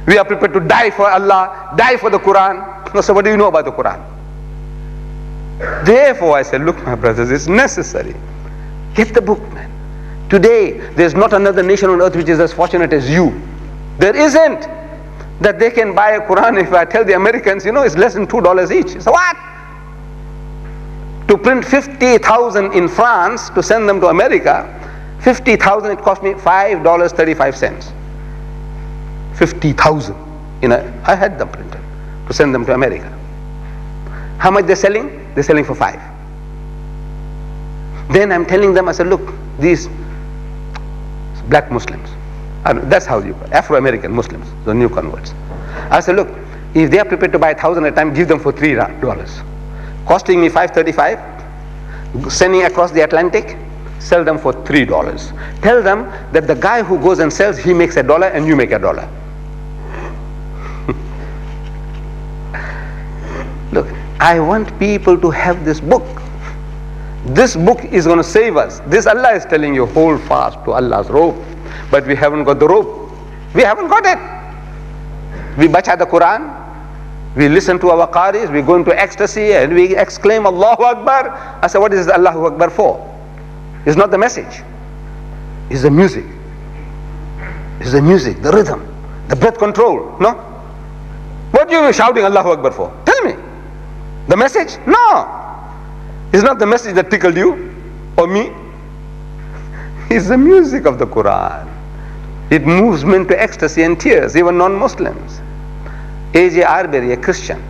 We are prepared to die for Allah, die for the Quran. No, so what do you know about the Quran? Therefore, I said, look, my brothers, it's necessary. Get the book, man. Today, there's not another nation on earth which is as fortunate as you. There isn't. That they can buy a Quran. If I tell the Americans, you know, it's less than $2 each. So what? To print 50,000 in France to send them to America, 50,000, it cost me $5.35. 50,000. I had them printed to send them to America. How much they're selling? They're selling for $5. Then I'm telling them, I said, look, these black Muslims, that's how you, Afro-American Muslims, the new converts. I said, look, if they are prepared to buy 1,000 at a time, give them for $3. Costing me $5.35, sending across the Atlantic, sell them for $3. Tell them that the guy who goes and sells, he makes $1 and you make $1. Look, I want people to have this book. This book is going to save us. This Allah is telling you, hold fast to Allah's rope. But we haven't got the rope. We haven't got it. We bacha the Quran. We listen to our qaris. We go into ecstasy and we exclaim Allahu Akbar. I say, what is the Allahu Akbar for? It's not the message. It's the music. It's the music, the rhythm, the breath control. No? What are you shouting Allahu Akbar for? Tell me. The message? No. It's not the message that tickled you or me. It's the music of the Quran. It moves men to ecstasy and tears, even non-Muslims. A.J. Arbery, a Christian,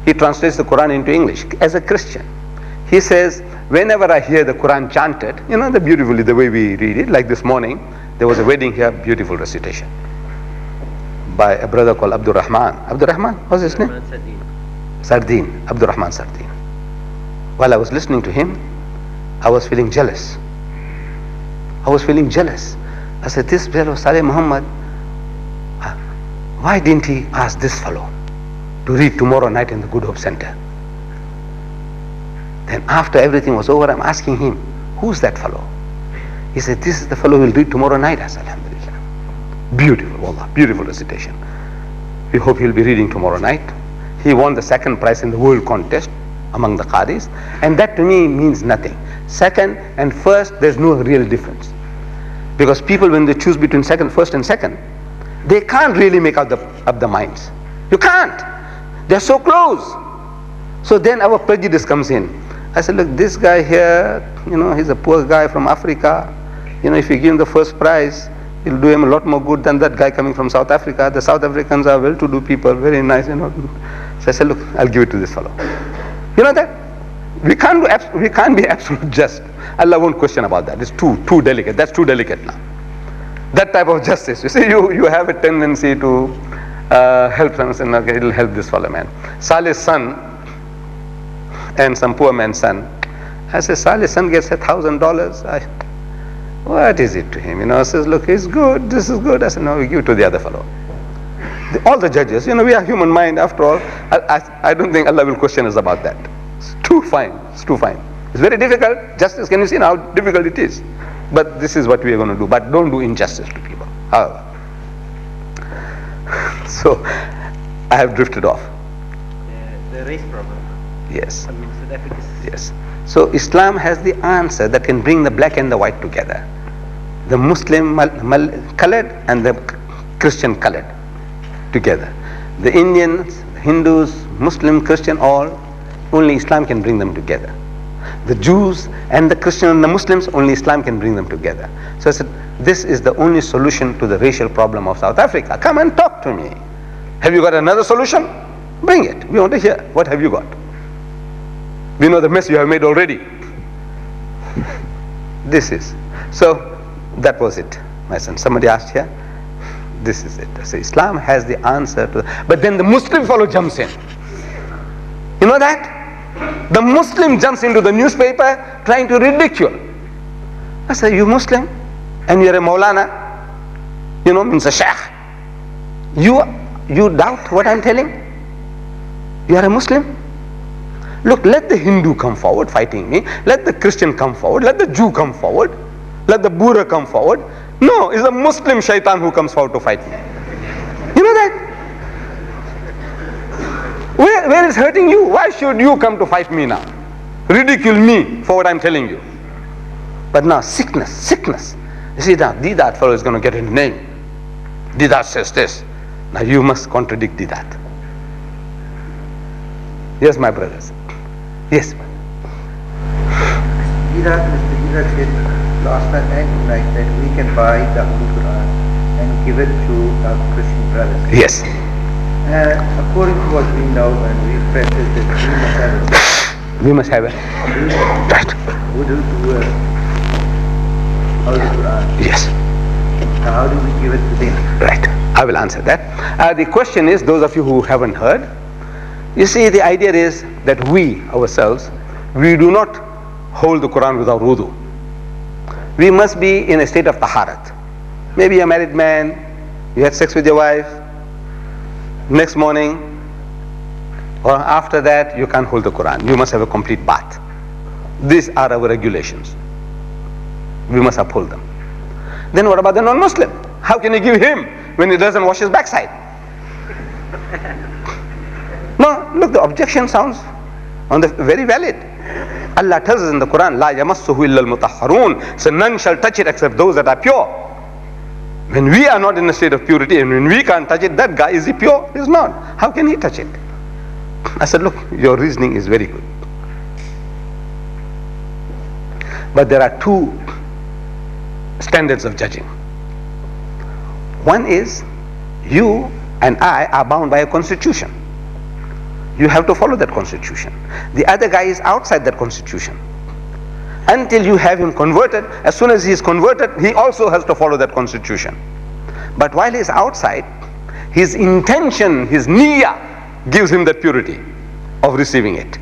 he translates the Quran into English as a Christian. He says, whenever I hear the Quran chanted, you know, beautifully the way we read it, like this morning, there was a wedding here, beautiful recitation by a brother called Abdul Rahman. Abdul Rahman, what's his name? Sardin, Abdul Rahman Sardin. While I was listening to him, I was feeling jealous. I said, this fellow, Saleh Muhammad, why didn't he ask this fellow to read tomorrow night in the Good Hope Center? Then after everything was over, I'm asking him, who's that fellow? He said, this is the fellow who will read tomorrow night. I said, alhamdulillah. Beautiful, wallah, beautiful recitation. We hope he'll be reading tomorrow night. He won the second prize in the world contest among the qadis, and that to me means nothing. Second and first, there's no real difference. Because people, when they choose between first and second, they can't really make up the minds. You can't. They're so close. So then our prejudice comes in. I said, look, this guy here, he's a poor guy from Africa. If you give him the first prize, it'll do him a lot more good than that guy coming from South Africa. The South Africans are well-to-do people, very nice, So I said, look, I'll give it to this fellow. You know that? We can't be absolute just. Allah won't question about that. It's too delicate. That's too delicate now. That type of justice. You see, you have a tendency to help someone, and okay, it'll help this fellow man. Salih's son and some poor man's son. I said, Salih's son gets $1,000. What is it to him? Says, look, he's good, this is good. I said, no, we give it to the other fellow. All the judges, we are human mind after all. I don't think Allah will question us about that. It's too fine. It's too fine. It's very difficult. Justice, can you see how difficult it is? But this is what we are going to do. But don't do injustice to people. However. So, I have drifted off. The race problem. Yes. Efficacy. Yes. So Islam has the answer that can bring the black and the white together. The Muslim colored and the Christian colored together. The Indians, Hindus, Muslim, Christian, all, only Islam can bring them together. The Jews and the Christian and the Muslims, only Islam can bring them together. So I said, this is the only solution to the racial problem of South Africa. Come and talk to me. Have you got another solution? Bring it. We want to hear. What have you got? We know the mess you have made already. This is. So, that was it, my son. Somebody asked here. This is it. So Islam has the answer to that. But then the Muslim fellow jumps in. You know that? The Muslim jumps into the newspaper trying to ridicule. I say, you Muslim? And you're a Maulana? Means a Sheikh. You doubt what I'm telling? You are a Muslim? Look, let the Hindu come forward fighting me. Let the Christian come forward. Let the Jew come forward. Let the Buddha come forward. No, it's the Muslim shaitan who comes forward to fight me. You know that? Where is hurting you? Why should you come to fight me now? Ridicule me for what I'm telling you. But now, sickness. You see now, deedat fellow is going to get his name. Deedat says this. Now you must contradict deedat. Yes, my brothers. Yes. Mr. Deedat said last night and tonight that we can buy the Holy Quran and give it to our Christian brothers. Yes. According to what we know and we practice that we must have it. Right. Who do Holy Quran? Yes. How do we give it to them? Right. I will answer that. The question is, those of you who haven't heard, you see, the idea is that we ourselves, we do not hold the Quran without wudu. We must be in a state of taharat. Maybe a married man, you had sex with your wife, next morning or after that you can't hold the Quran. You must have a complete bath. These are our regulations. We must uphold them. Then what about the non-Muslim? How can you give him when he doesn't wash his backside? No, look, the objection sounds very valid. Allah tells us in the Quran, La yamassuhu illa al-mutahharun, so none shall touch it except those that are pure. When we are not in a state of purity and when we can't touch it, that guy, is he pure? He's not. How can he touch it? I said, look, your reasoning is very good. But there are two standards of judging. One is, you and I are bound by a constitution. You have to follow that constitution. The other guy is outside that constitution. Until you have him converted, as soon as he is converted, he also has to follow that constitution. But while he is outside, his intention, his niyyah, gives him that purity of receiving it.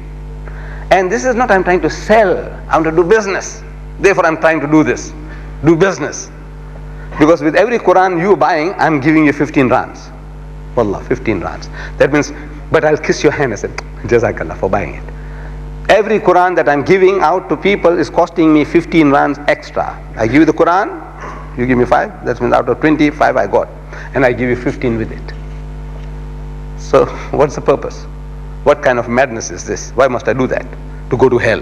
And this is not, I'm trying to sell, I want to do business. Therefore I'm trying to do this, do business. Because with every Quran you buying, I'm giving you 15 rands. Wallah, 15 rands. That means, but I'll kiss your hand. I said, Jazakallah for buying it. Every Quran that I'm giving out to people is costing me 15 rands extra. I give you the Quran, you give me 5, that means out of 25 I got. And I give you 15 with it. So what's the purpose? What kind of madness is this? Why must I do that? To go to hell?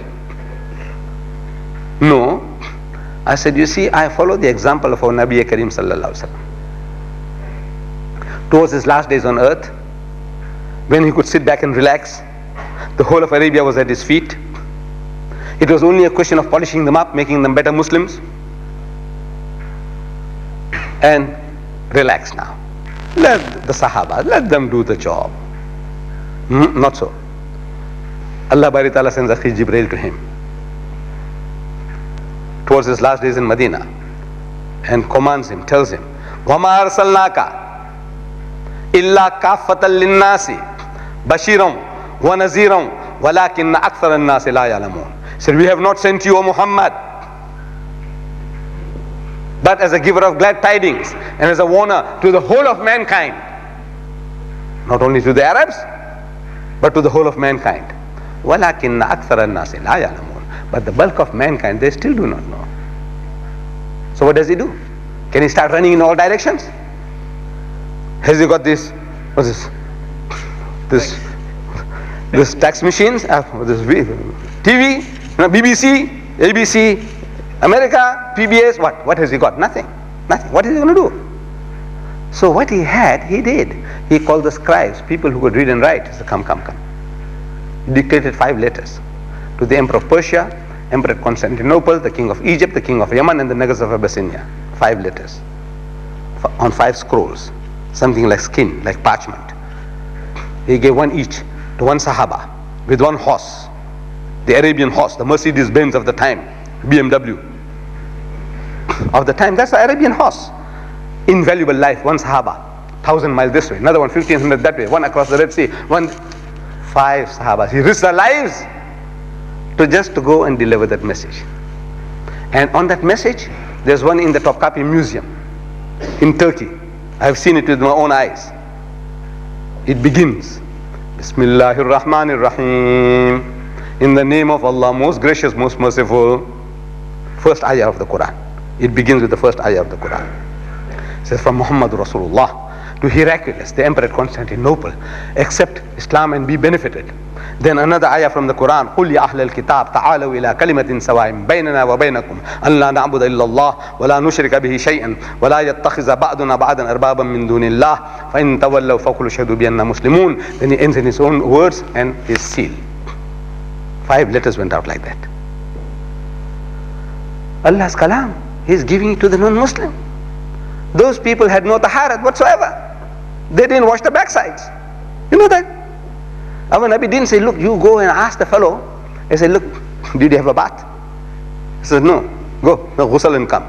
No, I said, you see, I follow the example of our Nabi Kareem sallallahu alaihi wasallam. Towards his last days on earth, when he could sit back and relax, the whole of Arabia was at his feet. It was only a question of polishing them up, making them better Muslims, and relax now. Let the Sahaba, let them do the job. Not so. Allah Bari Ta'ala sends Akhi Jibreel to him towards his last days in Medina and commands him, tells him, وَمَا أَرْسَلْنَاكَ إِلَّا كَافَّةً لِلنَّاسِ بَشِيرًا وَنَذِيرًا وَلَكِنَّ أَكْثَرَ النَّاسِ لَا يَعْلَمُونَ. He said, we have not sent you, O Muhammad, but as a giver of glad tidings and as a warner to the whole of mankind. Not only to the Arabs, but to the whole of mankind. وَلَكِنَّ أَكْثَرَ النَّاسِ لَا يَعْلَمُونَ. But the bulk of mankind, they still do not know. So what does he do? Can he start running in all directions? Has he got this, what's this? This tax machines, this TV, BBC, ABC, America, PBS, what has he got? Nothing. Nothing. What is he going to do? So what he had, he did. He called the scribes, people who could read and write. He said, come. He dictated 5 letters to the Emperor of Persia, Emperor of Constantinople, the King of Egypt, the King of Yemen, and the Negus of Abyssinia. 5 letters on 5 scrolls, something like skin, like parchment. He gave one each to one Sahaba with one horse, the Arabian horse, the Mercedes-Benz of the time, BMW of the time. That's the Arabian horse. Invaluable life, one Sahaba, 1,000 miles this way, another one 1,500 that way, one across the Red Sea, 5 Sahabas. He risked their lives to go and deliver that message. And on that message, there's one in the Topkapi Museum in Turkey. I have seen it with my own eyes. It begins, Bismillahir Rahmanir Rahim, in the name of Allah, most gracious, most merciful. First ayah of the Quran. It begins with the first ayah of the Quran. It says, from Muhammad Rasulullah to Heraclius, the emperor at Constantinople, accept Islam and be benefited. Then another ayah from the Quran, قُلْ يَا أَهْلَ الْكِتَابِ تَعَالَوْا إِلَىٰ كَلِمَةٍ سَوَاءٍ بَيْنَنَا وَبَيْنَكُمْ أَنْ لَا نَعْبُدَ إِلَّا اللَّهَ وَلَا نُشْرِكَ بِهِ شَيْئًا وَلَا يَتَّخِذَ بَعْضُنَا بَعْضًا أَرْبَابًا مِّن دُونِ اللَّهِ فَإِن تَوَلَّوْا فَقُولُوا اشْهَدُوا بِأَنَّا مُسْلِمُونَ. Then he ends in his own words and his seal. 5 letters went out like that. Allah's kalam, He is giving it to the non-Muslim. Those people had no taharat whatsoever. They didn't wash the backsides. You know that? Our Nabi didn't say, look, you go and ask the fellow. He said, look, did you have a bath? He said, no. Go, ghusl and come.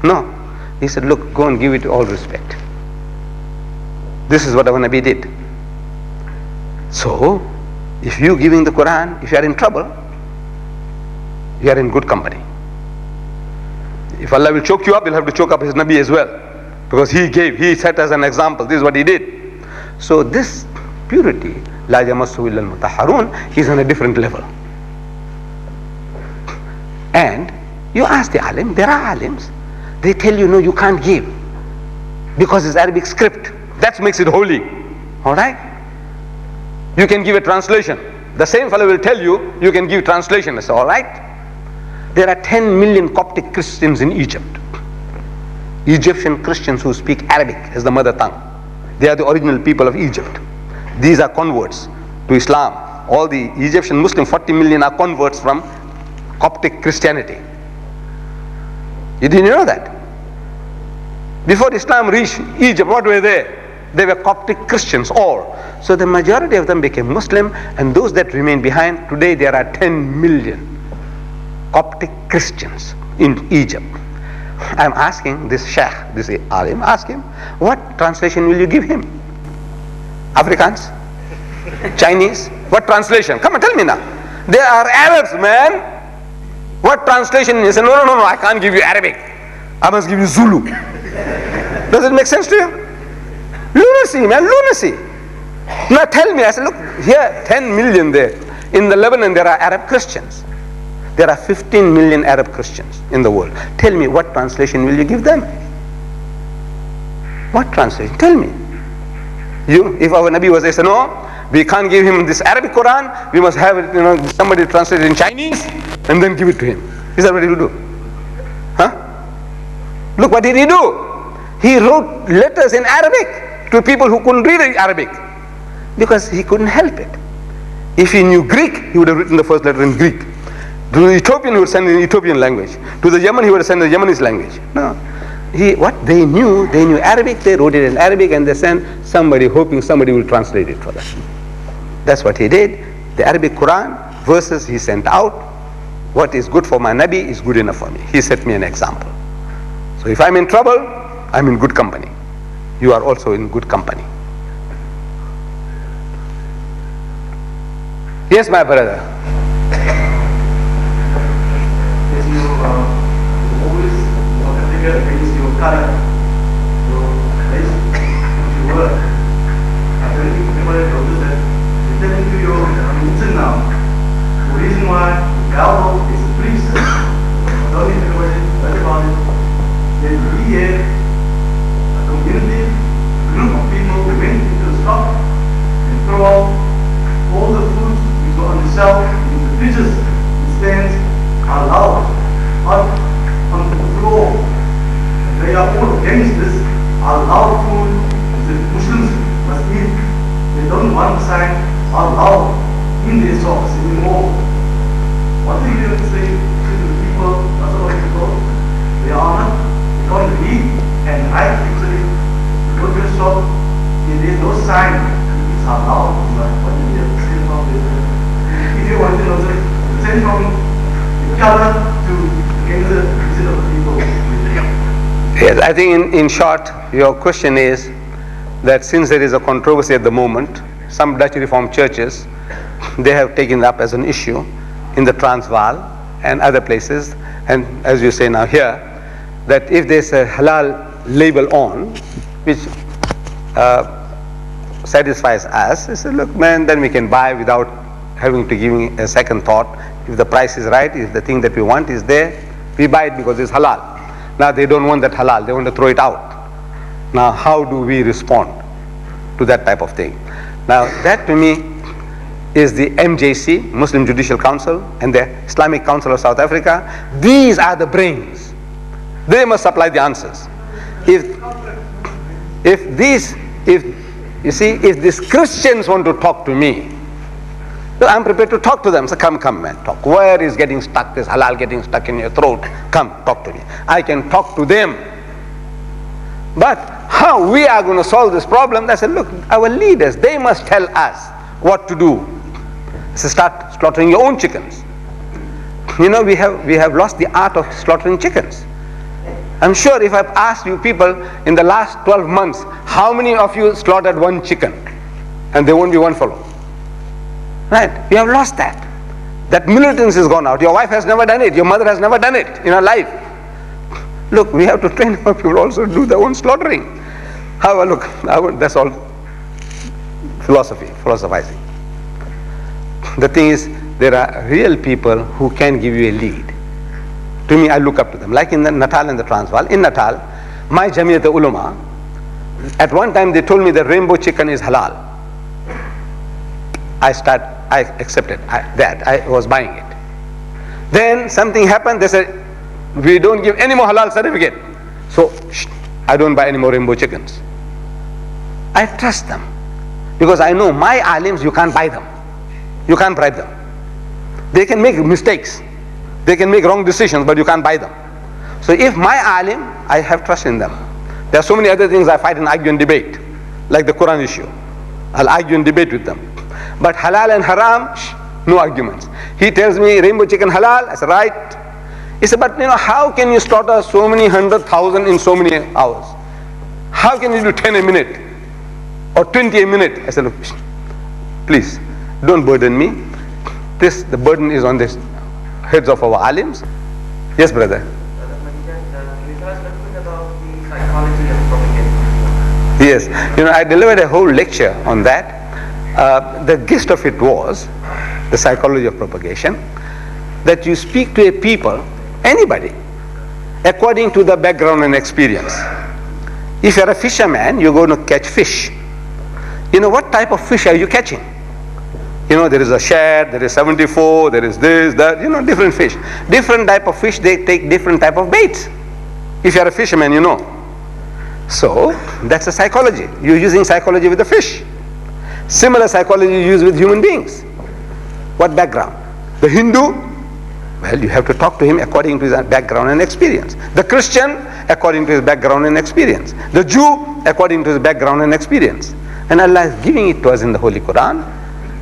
No. He said, look, go and give it all respect. This is what our Nabi did. So, if you giving the Quran, if you are in trouble, you are in good company. If Allah will choke you up, you'll have to choke up His Nabi as well. Because He set as an example. This is what He did. So this purity, La yamassuhu illa al-mutahharun, is on a different level. And you ask the alim, there are alims, they tell you, no, you can't give. Because it's Arabic script. That makes it holy. Alright? You can give a translation. The same fellow will tell you, you can give translation. It's alright. There are 10 million Coptic Christians in Egypt. Egyptian Christians who speak Arabic as the mother tongue. They are the original people of Egypt. These are converts to Islam. All the Egyptian Muslim, 40 million are converts from Coptic Christianity. You didn't know that? Before Islam reached Egypt, what were they? They were Coptic Christians, all. So the majority of them became Muslim, and those that remained behind, today there are 10 million Coptic Christians in Egypt. I'm asking this Sheikh, this alim, ask him, what translation will you give him? Afrikaans? Chinese? What translation? Come on, tell me now. They are Arabs, man. What translation? He said, no, I can't give you Arabic. I must give you Zulu. Does it make sense to you? Lunacy, man, lunacy. Now tell me, I said, look, here, 10 million there. In the Lebanon, there are Arab Christians. There are 15 million Arab Christians in the world. Tell me, what translation will you give them? What translation? Tell me. If our Nabi was there, say, no, we can't give him this Arabic Quran, we must have it, somebody translate it in Chinese and then give it to him. Is that what he will do? Huh? Look what did he do? He wrote letters in Arabic to people who couldn't read Arabic because he couldn't help it. If he knew Greek, he would have written the first letter in Greek. To the Ethiopian, he would send in Ethiopian language. To the Yemen, he would have sent in the Yemenis language. No. What they knew Arabic, they wrote it in Arabic and they sent somebody, hoping somebody will translate it for them. That's what he did. The Arabic Quran, verses he sent out. What is good for my Nabi is good enough for me. He set me an example. So if I'm in trouble, I'm in good company. You are also in good company. Yes, my brother. Yes, you always advocate against your color, your race, your work. I don't think everybody knows that. Returning to your religion now, the reason why Gallo is a priest, I don't think everybody heard about it. Then we had a community, a group of people who went into the shop and throw out all the food which were on the shelf in the fridges and stands are loud on the floor. They are all against this allowed food that Muslims must eat. They don't want to sign allowed in their shops anymore. What do you say to the people, other people? They are not going to read and write actually. Go to the shop, there is no sign. It's allowed. What do you say about this? If you want to know the same from the color to against the visit of the people. Yes, I think in short, your question is that since there is a controversy at the moment, some Dutch Reformed churches, they have taken it up as an issue in the Transvaal and other places, and as you say now here, that if there's a halal label on, which satisfies us, they say, look man, then we can buy without having to give a second thought. If the price is right, if the thing that we want is there, we buy it because it's halal. Now they don't want that halal, they want to throw it out. Now how do we respond to that type of thing? Now that to me is the MJC, Muslim Judicial Council, and the Islamic Council of South Africa. These are the brains. They must supply the answers. If these Christians want to talk to me, I'm prepared to talk to them. So come man, talk. Where is getting stuck, this halal getting stuck in your throat? Come, talk to me. I can talk to them. But how we are going to solve this problem? I said, look, our leaders, they must tell us what to do. So start slaughtering your own chickens. You know, we have lost the art of slaughtering chickens. I'm sure if I've asked you people in the last 12 months, how many of you slaughtered one chicken? And there won't be one fellow. Right? We have lost that. That militance is gone out. Your wife has never done it. Your mother has never done it in her life. Look, we have to train our people also to do their own slaughtering. However, look, that's all philosophizing. The thing is, there are real people who can give you a lead. To me, I look up to them. Like in the Natal and the Transvaal. In Natal, my Jamiyat Ulama, at one time they told me that rainbow chicken is halal. I accepted that. I was buying it. Then something happened. They said, we don't give any more halal certificate. So, I don't buy any more rainbow chickens. I trust them. Because I know my alims, you can't buy them. You can't bribe them. They can make mistakes. They can make wrong decisions, but you can't buy them. So if my alim, I have trust in them. There are so many other things I fight and argue and debate, like the Quran issue. I'll argue and debate with them. But halal and haram, no arguments. He tells me rainbow chicken halal, I said right. He said, but how can you slaughter so many 100,000 in so many hours? How can you do 10 a minute or 20 a minute? I said, look, please don't burden me. The burden is on the heads of our alims. Yes, brother. Can you tell us a little bit about the psychology of propaganda? Yes, I delivered a whole lecture on that. The gist of it was the psychology of propagation, that you speak to a people, anybody, according to the background and experience. If you're a fisherman, you're going to catch fish. What type of fish are you catching? There is a shad, there is 74, there is this, that, different fish. Different type of fish, they take different type of baits. If you're a fisherman, you know. So, that's a psychology. You're using psychology with the fish. Similar psychology you use with human beings. What background? The Hindu, well, you have to talk to him according to his background and experience. The Christian, according to his background and experience. The Jew, according to his background and experience. And Allah is giving it to us in the Holy Quran.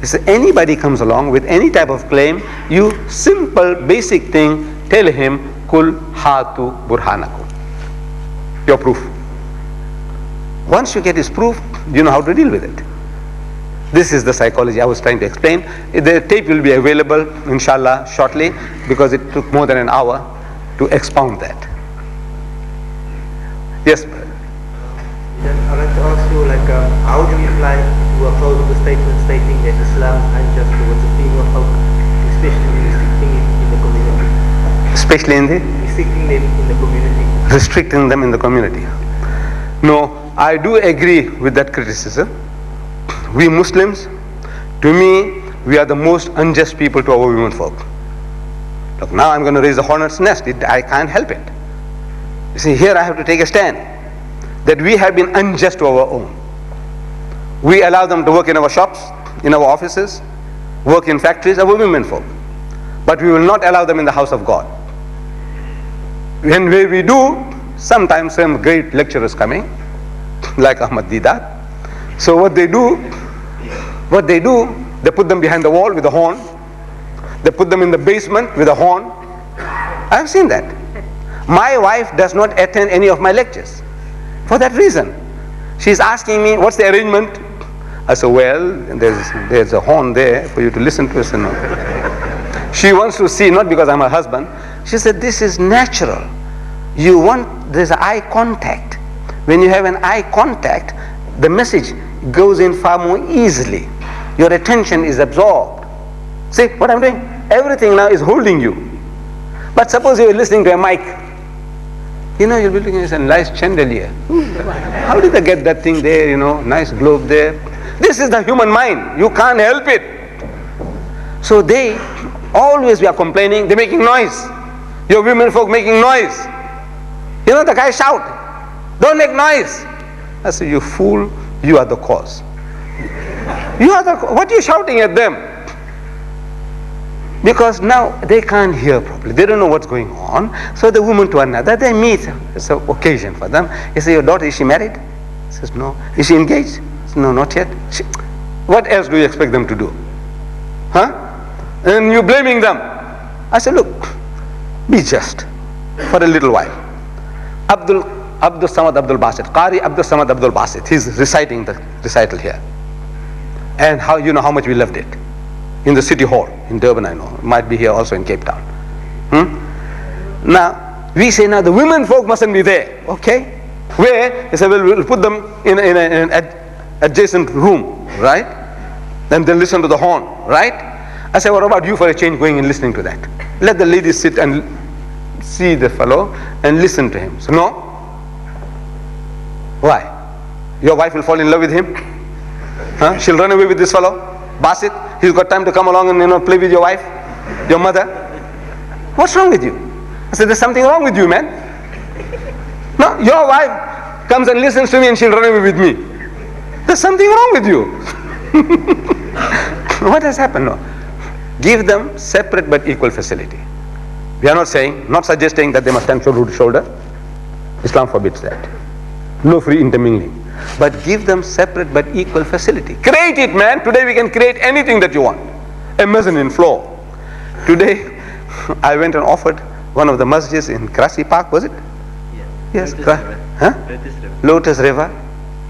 He says, anybody comes along with any type of claim, you simple, basic thing, tell him, Kul hatu burhanakum. Your proof. Once you get his proof, you know how to deal with it. This is the psychology I was trying to explain. The tape will be available, inshallah, shortly, because it took more than an hour to expound that. Yes? Then I'd like to ask you, how do you reply to a plausible statement stating that Islam is unjust towards the female folk, especially restricting it in the community? Especially in the? Restricting them in the community. Restricting them in the community. No, I do agree with that criticism. We Muslims, to me, we are the most unjust people to our women folk. Look, now I'm going to raise a hornet's nest. I can't help it. You see, here I have to take a stand that we have been unjust to our own. We allow them to work in our shops, in our offices, work in factories, our women folk. But we will not allow them in the house of God. When we do, sometimes some great lecturers coming, like Ahmed deedat. So what they do, they put them behind the wall with a horn. They put them in the basement with a horn. I have seen that. My wife does not attend any of my lectures for that reason. She's asking me, what's the arrangement? I said, well, there's a horn there for you to listen to us. And she wants to see, not because I'm her husband. She said, this is natural. There's eye contact. When you have an eye contact, the message goes in far more easily. Your attention is absorbed. See what I'm doing? Everything now is holding you. But suppose you are listening to a mic. You'll be looking at a nice chandelier. How did they get that thing there, nice globe there? This is the human mind. You can't help it. So we are complaining, they're making noise. Your women folk making noise. The guy shout, don't make noise. I say, you fool, you are the cause. What are you shouting at them? Because now they can't hear properly. They don't know what's going on. So the woman to another, they meet. It's an occasion for them. You say, your daughter, is she married? He says, no. Is she engaged? Says, no, not yet. What else do you expect them to do? Huh? And you're blaming them. I said, look, be just for a little while. Abdul Samad Abdul Basit, Qari Abdul Samad Abdul Basit, he's reciting the recital here. And how much we loved it. In the city hall, in Durban, I know. It might be here also in Cape Town. Now, we say, now the women folk mustn't be there. Okay? Where? They say, well, we'll put them in an adjacent room, right? Then they'll listen to the horn, right? I say, what about you for a change going and listening to that? Let the ladies sit and see the fellow and listen to him. So, no. Why? Your wife will fall in love with him? Huh? She'll run away with this fellow? Basit? He's got time to come along and play with your wife? Your mother? What's wrong with you? I said, there's something wrong with you, man. No, your wife comes and listens to me and she'll run away with me. There's something wrong with you. What has happened? No. Give them separate but equal facility. We are not suggesting that they must stand shoulder to shoulder. Islam forbids that. No free intermingling. But give them separate but equal facility. Create it, man. Today we can create anything that you want. A mezzanine floor. Today, I went and offered one of the masjids in Krasi Park, was it? Yes. Lotus River.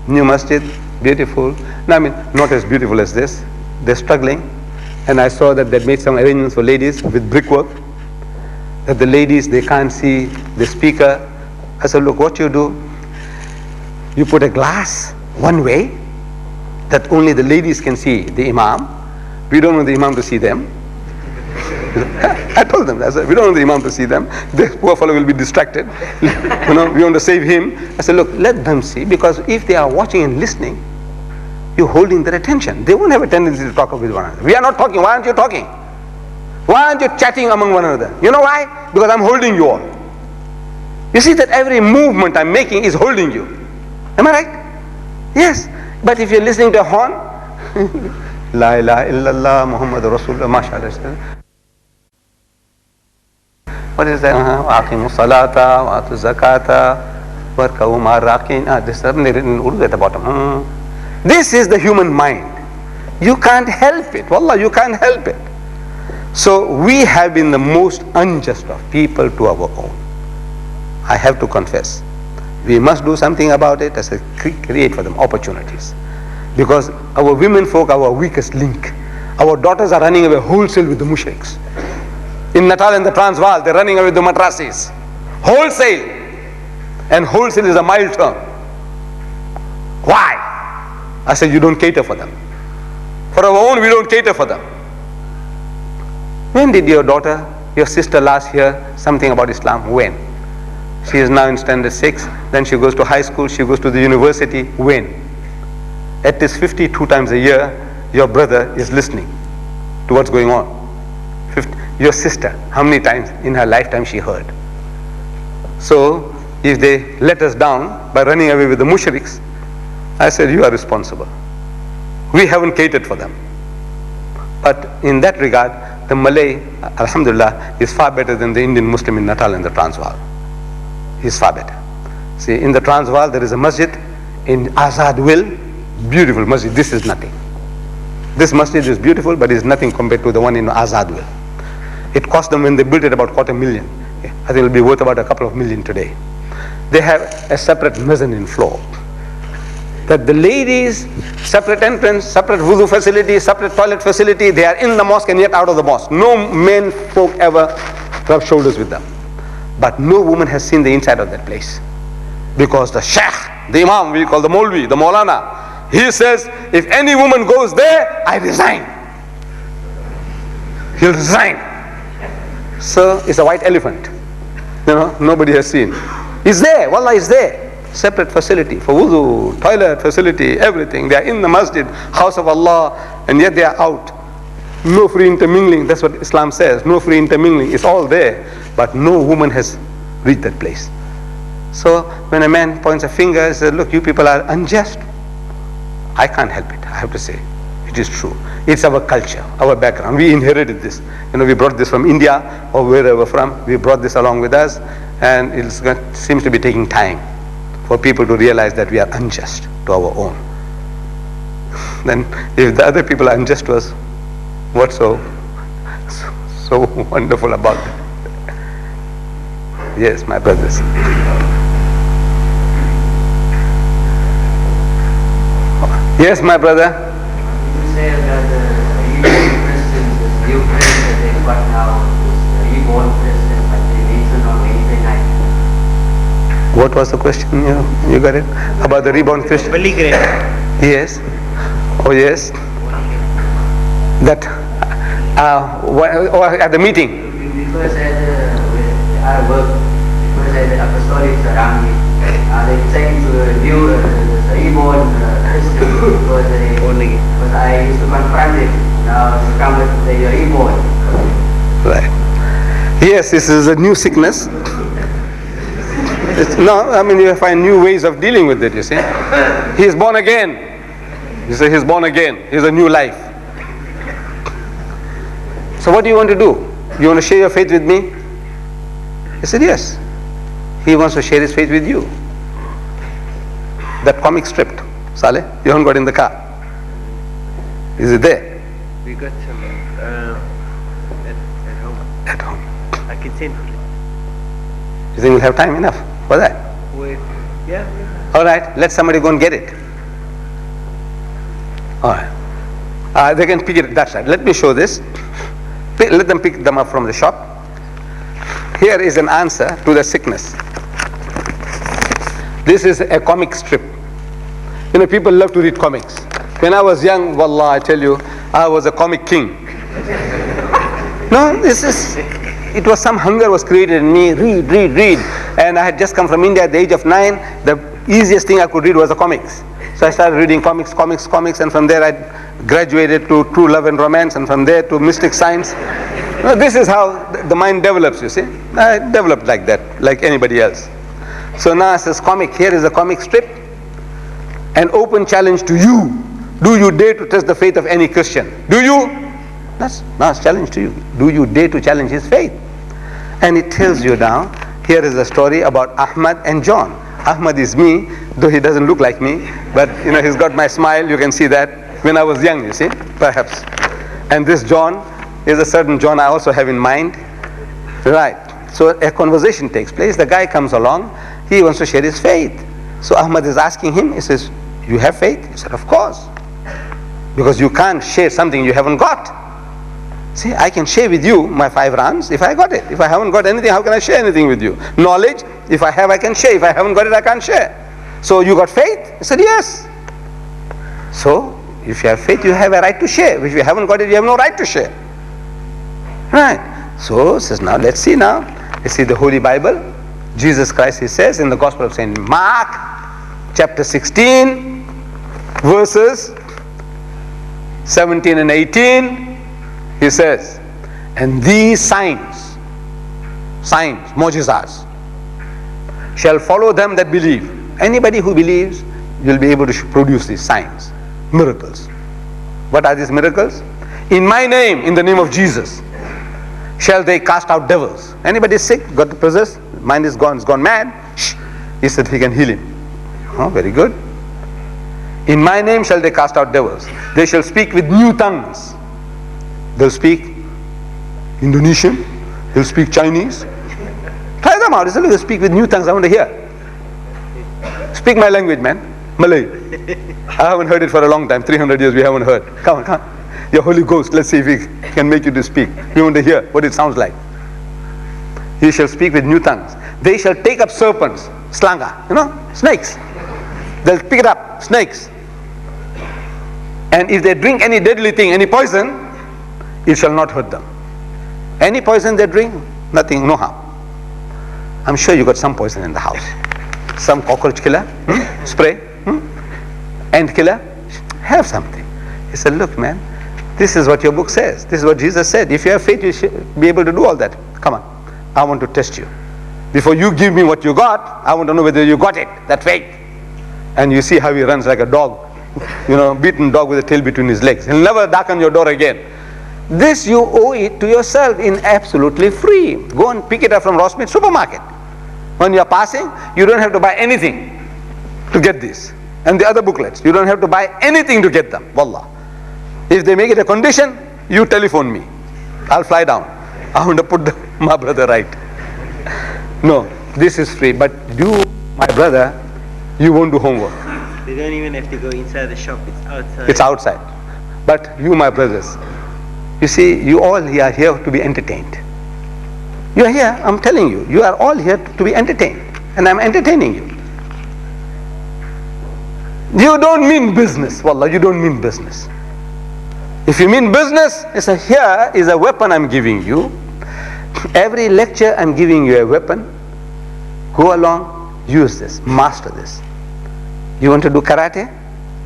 New masjid, beautiful. No, not as beautiful as this. They're struggling. And I saw that they made some arrangements for ladies with brickwork. That the ladies, they can't see the speaker. I said, look, what you do, you put a glass one way that only the ladies can see the imam. We don't want the imam to see them. I told them, I said, we don't want the imam to see them. The poor fellow will be distracted. We want to save him. I said, look, let them see, because if they are watching and listening, you're holding their attention. They won't have a tendency to talk with one another. We are not talking. Why aren't you talking? Why aren't you chatting among one another? You know why? Because I'm holding you all. You see that every movement I'm making is holding you. Am I right? Yes. But if you're listening to a horn, La ilaha illallah Muhammad Rasulullah, mashallah. What is that? Aqimu salata, wa atu zakata, warka'u ma'arraqin. This is written in Urdu at the bottom. This is the human mind. You can't help it. Wallah, you can't help it. So we have been the most unjust of people to our own. I have to confess. We must do something about it as a create for them opportunities. Because our women folk are our weakest link. Our daughters are running away wholesale with the mushriks. In Natal and the Transvaal, they're running away with the madrasis. Wholesale. And wholesale is a mild term. Why? I said, you don't cater for them. For our own, we don't cater for them. When did your daughter, your sister last hear something about Islam? When? She is now in standard 6, then she goes to high school, she goes to the university. When? At least 52 times a year, your brother is listening to what's going on. Your sister, how many times in her lifetime she heard? So, if they let us down by running away with the mushriks, I said, you are responsible. We haven't catered for them. But in that regard, the Malay, alhamdulillah, is far better than the Indian Muslim in Natal and the Transvaal. He's far better. See, in the Transvaal there is a masjid, in Azad Will, beautiful masjid. This is nothing. This masjid is beautiful, but is nothing compared to the one in Azad Will. It cost them, when they built it, about $250,000. I think it will be worth about a couple of million today. They have a separate mezzanine floor. That the ladies, separate entrance, separate wudu facility, separate toilet facility, they are in the mosque and yet out of the mosque. No men folk ever rub shoulders with them. But no woman has seen the inside of that place. Because the Sheikh, the Imam, we call the Maulvi, the Maulana, he says, if any woman goes there, I resign. He'll resign. So it's a white elephant. You know, nobody has seen. It's there, wallah, it's there. Separate facility for wudu, toilet facility, everything. They are in the masjid, house of Allah, and yet they are out. No free intermingling, that's what Islam says. No free intermingling, it's all there. But no woman has reached that place. So when a man points a finger and says, look, you people are unjust, I can't help it, I have to say. It is true. It's our culture, our background. We inherited this. You know, we brought this from India or wherever from. We brought this along with us, and it seems to be taking time for people to realize that we are unjust to our own. Then if the other people are unjust to us, what's so wonderful about it? Yes, my brothers. Yes, my brother. You say that the Christians, this new president that they've got now, this reborn president, like the reason on Wednesday night. What was the question? You got it? About the reborn Christian? Yes. Oh yes. That at the meeting. We first had our work, we first had the apostolics around me. They saying to review the reborn Christian because I used to confront it. Now to come with the reborn. Right. Yes, this is a new sickness. No, I mean, you find new ways of dealing with it, you see. He is born again. You say he's born again. He's a new life. So what do you want to do? You want to share your faith with me? He said, yes. He wants to share his faith with you. That comic strip, Saleh, you haven't got in the car. Is it there? We got some at home. At home. I can send for it. You think we'll have time enough for that? Wait. Yeah. All right, let somebody go and get it. All right. They can pick it that side. Let me show this. Let them pick them up from the shop. Here is an answer to the sickness. This is a comic strip. You know, people love to read comics. When I was young, wallah, I tell you, I was a comic king. No, it was some hunger was created in me. Read. And I had just come from India at the age of 9. The easiest thing I could read was the comics. So I started reading comics, and from there I graduated to True Love and Romance, and from there to Mystic Science. This is how the mind develops, you see. I developed like that, like anybody else. So now it says comic. Here is a comic strip. An open challenge to you. Do you dare to test the faith of any Christian? Do you? That's now a challenge to you. Do you dare to challenge his faith? And it tells you now, here is a story about Ahmed and John. Ahmed is me, though he doesn't look like me, but he's got my smile, you can see that. When I was young, you see, perhaps. And this John is a certain John I also have in mind. Right. So a conversation takes place. The guy comes along, he wants to share his faith. So Ahmed is asking him, he says, you have faith? He said, of course. Because you can't share something you haven't got. See, I can share with you my 5 rands if I got it. If I haven't got anything, how can I share anything with you? Knowledge, if I have, I can share. If I haven't got it, I can't share. So you got faith? He said, yes. So, if you have faith, you have a right to share. If you haven't got it, you have no right to share. Right. So, says now, let's see now. Let's see the Holy Bible. Jesus Christ, he says in the Gospel of St. Mark, chapter 16, verses 17 and 18, he says, and these signs, mujizas, shall follow them that believe. Anybody who believes, you'll be able to produce these signs, miracles. What are these miracles? In my name, in the name of Jesus, shall they cast out devils. Anybody sick, got the possessed, mind is gone, mad, shh, he said he can heal him. Oh, very good. In my name shall they cast out devils. They shall speak with new tongues. They'll speak Indonesian, they'll speak Chinese. Try them out. They'll speak with new tongues. I want to hear. Speak my language, man. Malay. I haven't heard it for a long time. 300 years we haven't heard. Come on. Your Holy Ghost, let's see if we can make you to speak. We want to hear what it sounds like. He shall speak with new tongues. They shall take up serpents, slanga, snakes. They'll pick it up, snakes. And if they drink any deadly thing, any poison, it shall not hurt them. Any poison they drink, nothing, no harm. I'm sure you got some poison in the house. Some cockroach killer, spray, ant killer, have something. He said, look man, this is what your book says. This is what Jesus said. If you have faith, you should be able to do all that. Come on, I want to test you. Before you give me what you got, I want to know whether you got it, that faith. And you see how he runs like a dog, beaten dog with a tail between his legs. He'll never darken your door again. This you owe it to yourself in absolutely free. Go and pick it up from Rossmead supermarket. When you're passing, you don't have to buy anything to get this. And the other booklets, you don't have to buy anything to get them. Wallah. If they make it a condition, you telephone me. I'll fly down. I want to put my brother right. No, this is free. But you, my brother, you won't do homework. They don't even have to go inside the shop. It's outside. It's outside. But you, my brothers, you see, you all are here to be entertained. You are here, I'm telling you, you are all here to be entertained. And I'm entertaining you. You don't mean business, wallah, you don't mean business. If you mean business, here is a weapon I'm giving you. Every lecture I'm giving you a weapon. Go along, use this, master this. You want to do karate?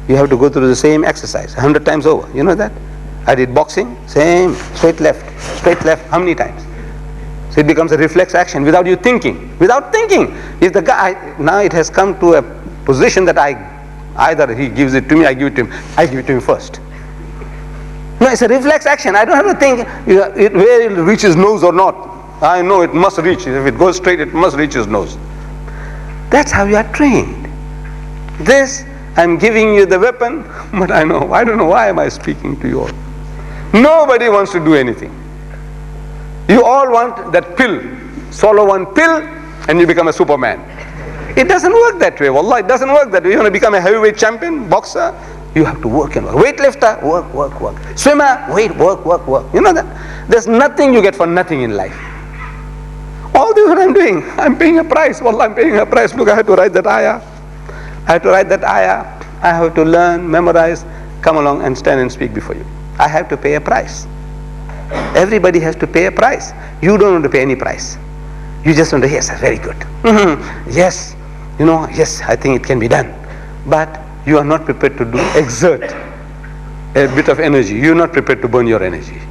You have to go through the same exercise 100 times over. You know that? I did boxing, same, straight left, how many times? So it becomes a reflex action without you thinking. Without thinking. If the guy, now it has come to a position that either he gives it to me, I give it to him. I give it to him first. No, it's a reflex action. I don't have to think where it reaches nose or not. I know it must reach. If it goes straight, it must reach his nose. That's how you are trained. This, I'm giving you the weapon, but I don't know why am I speaking to you all. Nobody wants to do anything. You all want that pill. Swallow one pill and you become a Superman. It doesn't work that way. Wallah, it doesn't work that way. You want to become a heavyweight champion, boxer, you have to work and work. Weightlifter, work. Swimmer, work. You know that? There's nothing you get for nothing in life. All this what I'm doing. I'm paying a price. Wallah, I'm paying a price. Look, I had to write that ayah. I have to learn, memorize, come along and stand and speak before you. I have to pay a price. Everybody has to pay a price. You don't want to pay any price. You just want to, yes, very good. Yes, yes, I think it can be done. But you are not prepared to exert a bit of energy. You are not prepared to burn your energy.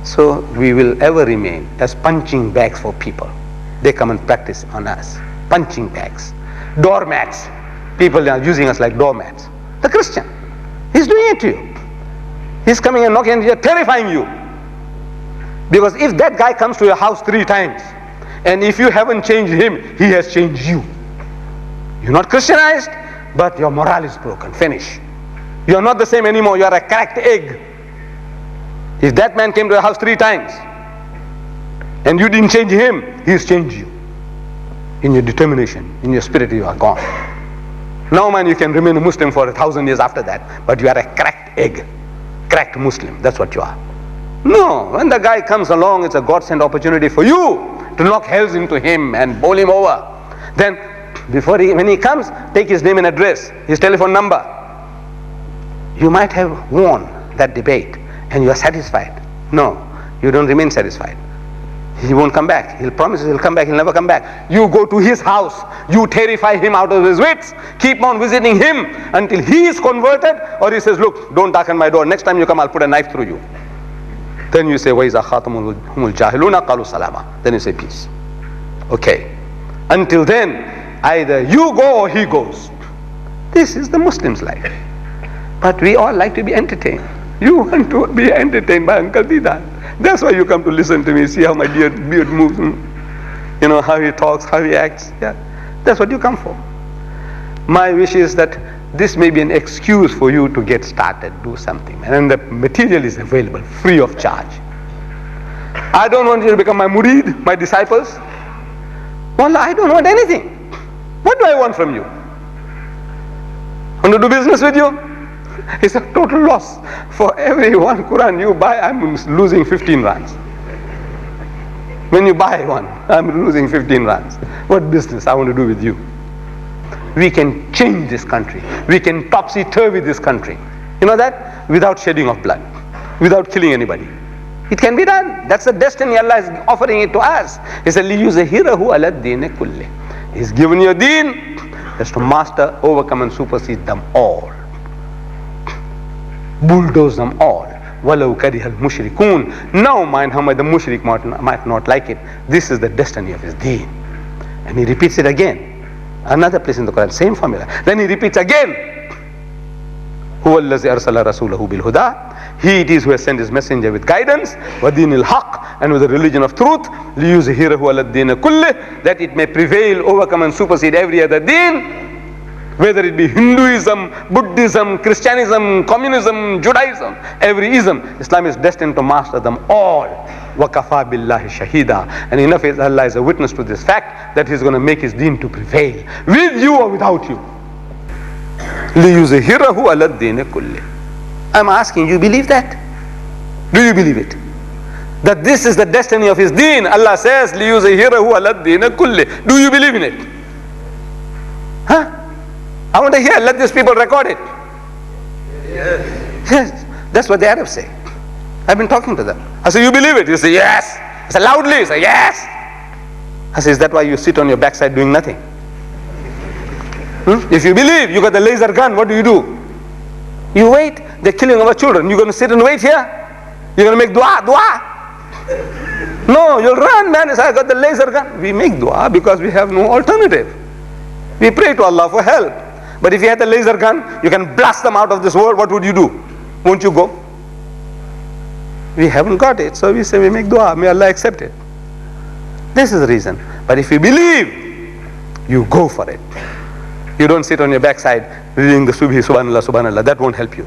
So we will ever remain as punching bags for people. They come and practice on us. punching bags, doormats. People are using us like doormats. The Christian, he's doing it to you. He's coming and knocking on your door, terrifying you. Because if that guy comes to your house 3 times, and if you haven't changed him, he has changed you. You're not Christianized, but your morale is broken. Finish. You're not the same anymore. You are a cracked egg. If that man came to your house 3 times, and you didn't change him, he's changed you. In your determination, in your spirit, you are gone. Now, man, you can remain a Muslim for 1,000 years after that, but you are a cracked egg. Cracked Muslim. That's what you are. No, when the guy comes along, it's a God-sent opportunity for you to knock hells into him and bowl him over. Then, when he comes, take his name and address, his telephone number. You might have won that debate and you are satisfied. No, you don't remain satisfied. He won't come back. He'll promise he'll come back, he'll never come back. You go to his house, you terrify him out of his wits, keep on visiting him until he is converted, or he says, look, don't darken my door. Next time you come, I'll put a knife through you. Then you say, وَإِذَا خَاطَمُهُمُ الْجَاهِلُونَ قَالُوا سَلَامًا. Then you say peace. Okay. Until then, either you go or he goes. This is the Muslim's life. But we all like to be entertained. You want to be entertained by Uncle Deedat. That's why you come to listen to me, see how my beard moves, you know, how he talks, how he acts. Yeah, that's what you come for. My wish is that this may be an excuse for you to get started, do something. And then the material is available, free of charge. I don't want you to become my murid, my disciples. Well, I don't want anything. What do I want from you? I want to do business with you? It's a total loss. For every one Quran you buy, I'm losing 15 rands. When you buy one, I'm losing 15 rands. What business I want to do with you? We can change this country. We can topsy-turvy this country. You know that? Without shedding of blood. Without killing anybody. It can be done. That's the destiny Allah is offering it to us. He said, لِيُزَهِرَهُ عَلَى الدِّينِ كُلِّهِ. He's given you a deen that's to master, overcome and supersede them all. Bulldoze them all. وَلَوْ كَرِهَ الْمُشْرِكُونَ. Now mind how much the mushrik might not like it. This is the destiny of his deen. And he repeats it again. Another place in the Quran, same formula. Then he repeats again. هُوَ الَّذِي أَرْسَلَ رَسُولَهُ بِالْهُدَى. He it is who has sent his messenger with guidance, وَدِينِ الْحَقِّ, and with the religion of truth, لِيُزْهِرَهُ عَلَى الدِّينِ كُلِّهِ, that it may prevail, overcome and supersede every other deen. Whether it be Hinduism, Buddhism, Christianism, Communism, Judaism, every ism, Islam is destined to master them all. وَكَفَى بِاللَّهِ شَهِيدًا. And enough is Allah is a witness to this fact that He's going to make His deen to prevail, with you or without you. لِيُزْهِرَهُ عَلَى الدِّينِ كُلِّهِ. I'm asking, you believe that? Do you believe it? That this is the destiny of His deen. Allah says, لِيُزْهِرَهُ عَلَى الدِّينِ كُلِّهِ. Do you believe in it? Huh? I want to hear, let these people record it. Yes. That's what the Arabs say. I've been talking to them. I say, you believe it? You say, yes. I say, loudly. You say, yes. I say, is that why you sit on your backside doing nothing? If you believe, you got the laser gun, what do? You wait. They're killing our children. You're going to sit and wait here? You're going to make dua? No, you'll run, man. I got the laser gun. We make dua because we have no alternative. We pray to Allah for help. But if you had a laser gun, you can blast them out of this world, what would you do? Won't you go? We haven't got it, so we say we make dua, may Allah accept it. This is the reason. But if you believe, you go for it. You don't sit on your backside reading the Subhi, Subhanallah, Subhanallah. That won't help you.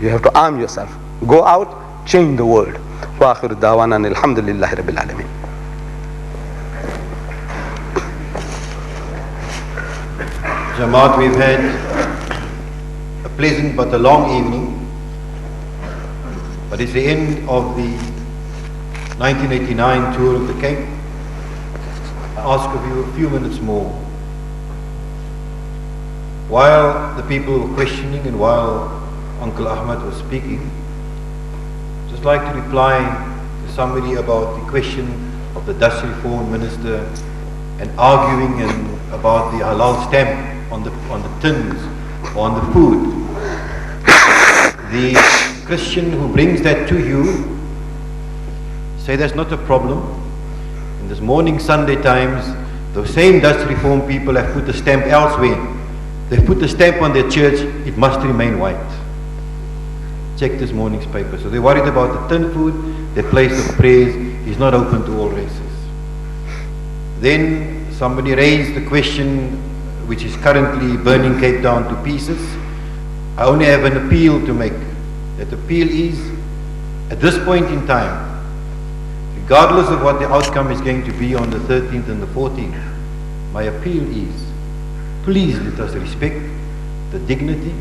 You have to arm yourself. Go out, change the world. Wa akhiru da'wana alhamdulillahi rabbil alameen. Jamaat, we've had a pleasant but a long evening, but it's the end of the 1989 tour of the Cape. I ask of you a few minutes more. While the people were questioning and while Uncle Ahmed was speaking, I'd just like to reply to somebody about the question of the Dutch Reform Minister and arguing about the halal stamp on the tins or on the food. The Christian who brings that to you, say that's not a problem. In this morning Sunday Times, Those same Dutch Reform people have put a stamp elsewhere. They've put a stamp on their church, it must remain white. Check this morning's paper. So they're worried about the tin food, their place of prayers is not open to all races. Then somebody raised the question, which is currently burning Cape Town to pieces. I only have an appeal to make. That appeal is, at this point in time, regardless of what the outcome is going to be on the 13th and the 14th, my appeal is, please let us respect the dignity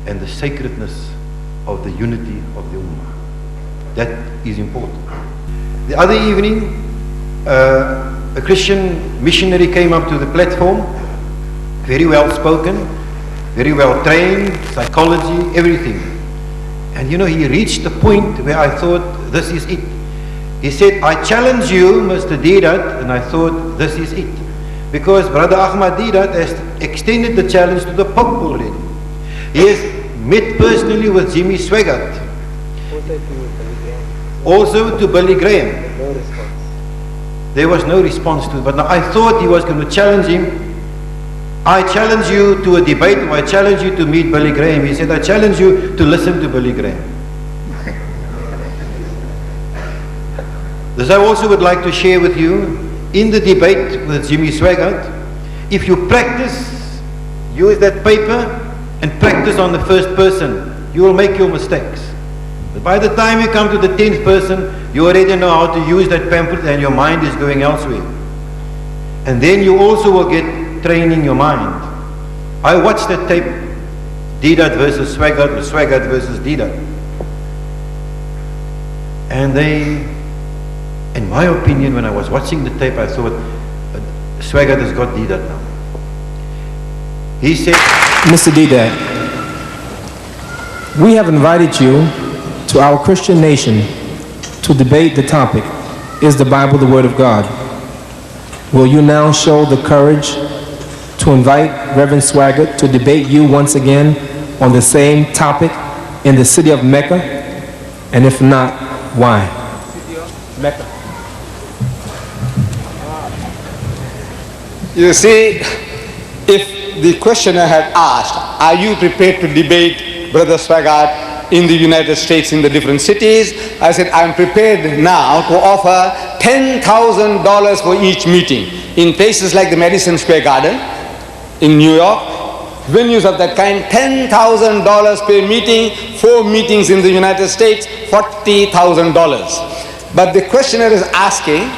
and the sacredness of the unity of the Ummah. That is important. The other evening, a Christian missionary came up to the platform, very well spoken, very well trained, psychology, everything. And you know, he reached the point where I thought, this is it. He said, I challenge you, Mr. Deedat, and I thought, this is it. Because Brother Ahmed Deedat has extended the challenge to the Pope already. He has met personally with Jimmy Swaggart. Also to Billy Graham. No response. There was no response to it. But now I thought he was going to challenge him. I challenge you to a debate, or I challenge you to meet Billy Graham. He said, I challenge you to listen to Billy Graham. This I also would like to share with you. In the debate with Jimmy Swaggart, if you practice, use that paper and practice on the first person, you will make your mistakes. But by the time you come to the 10th person, you already know how to use that pamphlet and your mind is going elsewhere. And then you also will get training your mind. I watched that tape, Deedat versus Swaggart, or Swaggart versus Deedat. And they, in my opinion, when I was watching the tape, I thought, Swaggart has got Deedat now. He said, Mr. Deedat, we have invited you to our Christian nation to debate the topic, is the Bible the Word of God? Will you now show the courage to invite Reverend Swaggart to debate you once again on the same topic in the city of Mecca? And if not, why? Mecca. You see, if the questioner had asked, are you prepared to debate Brother Swaggart in the United States in the different cities? I said, I'm prepared now to offer $10,000 for each meeting in places like the Madison Square Garden in New York, venues of that kind, $10,000 per meeting, 4 meetings in the United States, $40,000. But the questioner is asking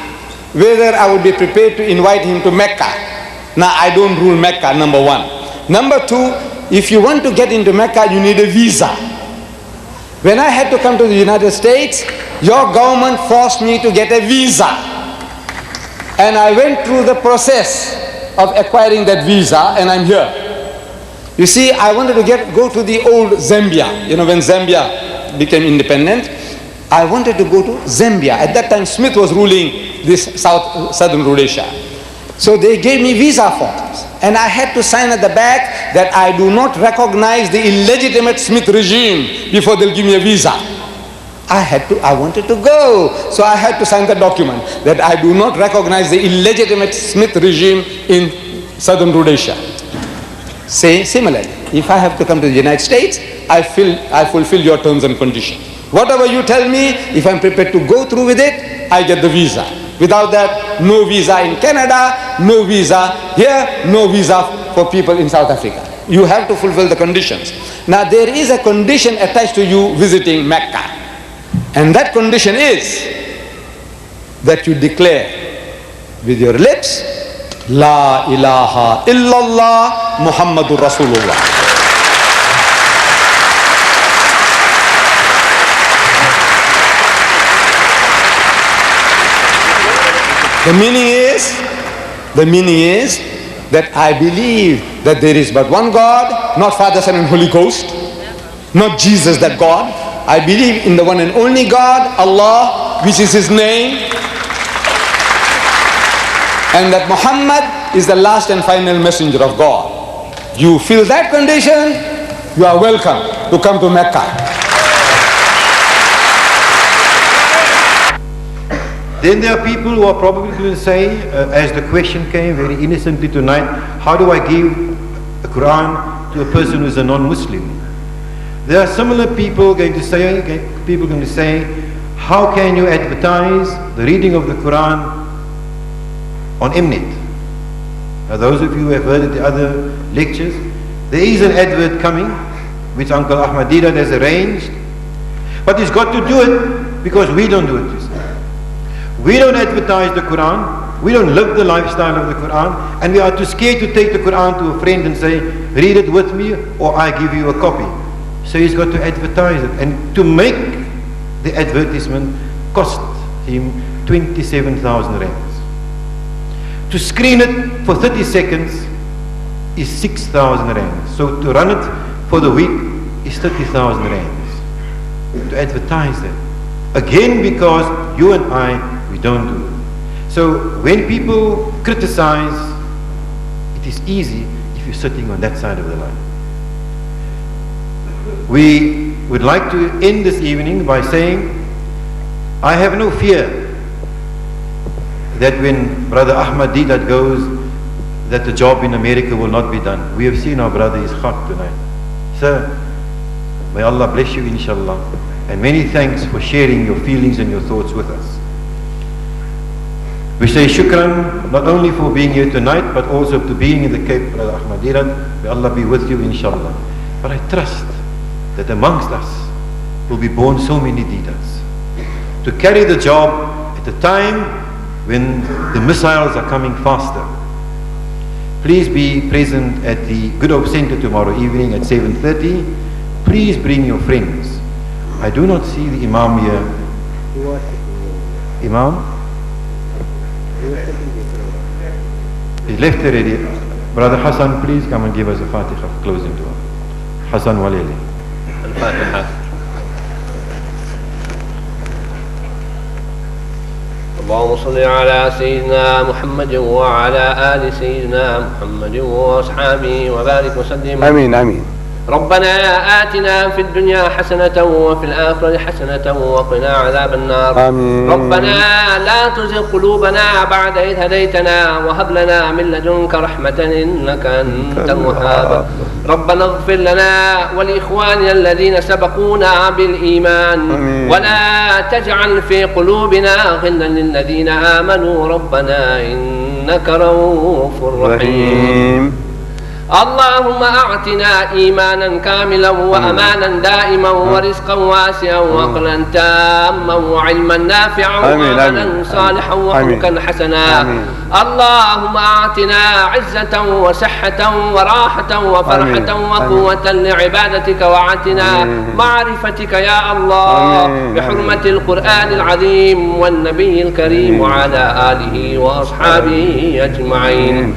whether I would be prepared to invite him to Mecca. Now, I don't rule Mecca, number one. Number two, if you want to get into Mecca, you need a visa. When I had to come to the United States, your government forced me to get a visa. And I went through the process of acquiring that visa, and I'm here. You see, I wanted to go to the old Zambia. You know, when Zambia became independent, I wanted to go to Zambia. At that time, Smith was ruling this southern Rhodesia. So they gave me visa forms. And I had to sign at the back that I do not recognize the illegitimate Smith regime before they'll give me a visa. I wanted to go. So I had to sign the document that I do not recognize the illegitimate Smith regime in southern Rhodesia. Say, similarly, if I have to come to the United States, I fulfill your terms and conditions. Whatever you tell me, if I'm prepared to go through with it, I get the visa. Without that, no visa in Canada, no visa here, no visa for people in South Africa. You have to fulfill the conditions. Now, there is a condition attached to you visiting Mecca. And that condition is that you declare with your lips, La ilaha illallah Muhammadur Rasulullah. The meaning is that I believe that there is but one God, not Father, Son, and Holy Ghost, not Jesus, that God. I believe in the one and only God, Allah, which is His name, and that Muhammad is the last and final messenger of God. You fill that condition, you are welcome to come to Mecca. Then there are people who are probably going to say, as the question came very innocently tonight, how do I give a Quran to a person who is a non-Muslim? There are similar people going to say, how can you advertise the reading of the Quran on Mnet? Now those of you who have heard at the other lectures, there is an advert coming which Uncle Ahmed Deedat has arranged, but he's got to do it because we don't do it. You see. We don't advertise the Quran, we don't live the lifestyle of the Quran, and we are too scared to take the Quran to a friend and say, read it with me or I give you a copy. So he's got to advertise it, and to make the advertisement cost him 27,000 rands. To screen it for 30 seconds is 6,000 rands. So to run it for the week is 30,000 rands. To advertise that. Again, because you and I, we don't do it. So when people criticize, it is easy if you're sitting on that side of the line. We would like to end this evening by saying, I have no fear that when Brother Ahmed Deedat goes, that the job in America will not be done. We have seen our brother is khak tonight. Sir, may Allah bless you inshallah. And many thanks for sharing your feelings and your thoughts with us. We say shukran not only for being here tonight, but also to being in the Cape, Brother Ahmed Deedat. May Allah be with you inshallah. But I trust that amongst us will be born so many Deedats to carry the job at a time when the missiles are coming faster. Please be present at the Good Hope Center tomorrow evening at 7:30. Please bring your friends. I do not see the Imam here. Imam? He left already. Brother Hassan, please come and give us a Fatiha for closing dua. Hassan Walili. Al-Fatiha. اللهم صل على سيدنا محمد وعلى آل سيدنا محمد وأصحابه وبارك وسلم. آمين آمين. ربنا آتنا في الدنيا حسنة وفي الآخرة حسنة وقنا عذاب النار. آمين. ربنا لا تزغ قلوبنا بعد إذ هديتنا وهب لنا من لدنك رحمة إنك أنت الوهاب. ربنا اغفر لنا ولإخواننا الذين سبقونا بالإيمان. آمين. ولا تجعل في قلوبنا غلا للذين آمنوا ربنا إنك رؤوف رحيم. اللهم أعطنا إيمانا كاملا وأمانا دائما ورزقا واسعا وعقلا تاما وعلما نافعا وعملا صالحا وخلقا حسنا. اللهم أعطنا عزة وصحة وراحة وفرحة وقوة لعبادتك وأعطنا معرفتك يا الله بحرمة القرآن العظيم والنبي الكريم وعلى آله وأصحابه أجمعين.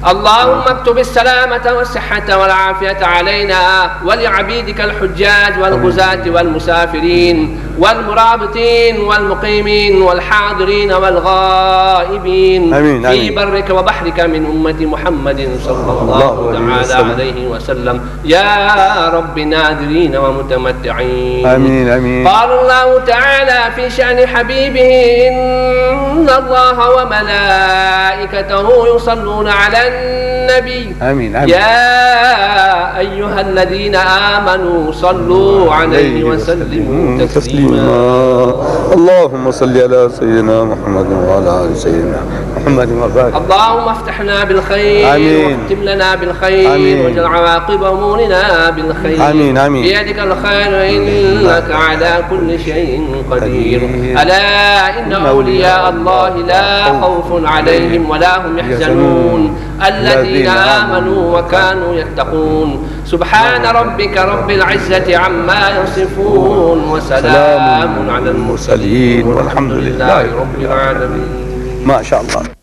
اللهم اكتب السلامة والصحة والعافية علينا ولعبيدك الحجاج والغزاة والمسافرين والمرابطين والمقيمين والحاضرين والغائبين آمين في برك وبحرك من أمة محمد صلى الله تعالى عليه وسلم يا رب ناذرين ومتمتعين. آمين آمين. قال الله تعالى في شأن حبيبه إن الله وملائكته يصلون على النبي. آمين آمين. يا أيها الذين آمنوا صلوا عليه وسلموا تسليما. اللهم صل على سيدنا محمد وعلى آل سيدنا محمد وبارك. اللهم افتحنا بالخير. آمين. واختم لنا بالخير. آمين. واجعل عواقب أمورنا بالخير. آمين آمين. بيدك الخير إنك على كل شيء قدير. ألا إن أولياء الله لا خوف عليهم ولا هم يحزنون الذين آمنوا وكانوا يتقون. سبحان ربك رب العزة عما يصفون وسلام على المرسلين والحمد لله رب العالمين. ما شاء الله.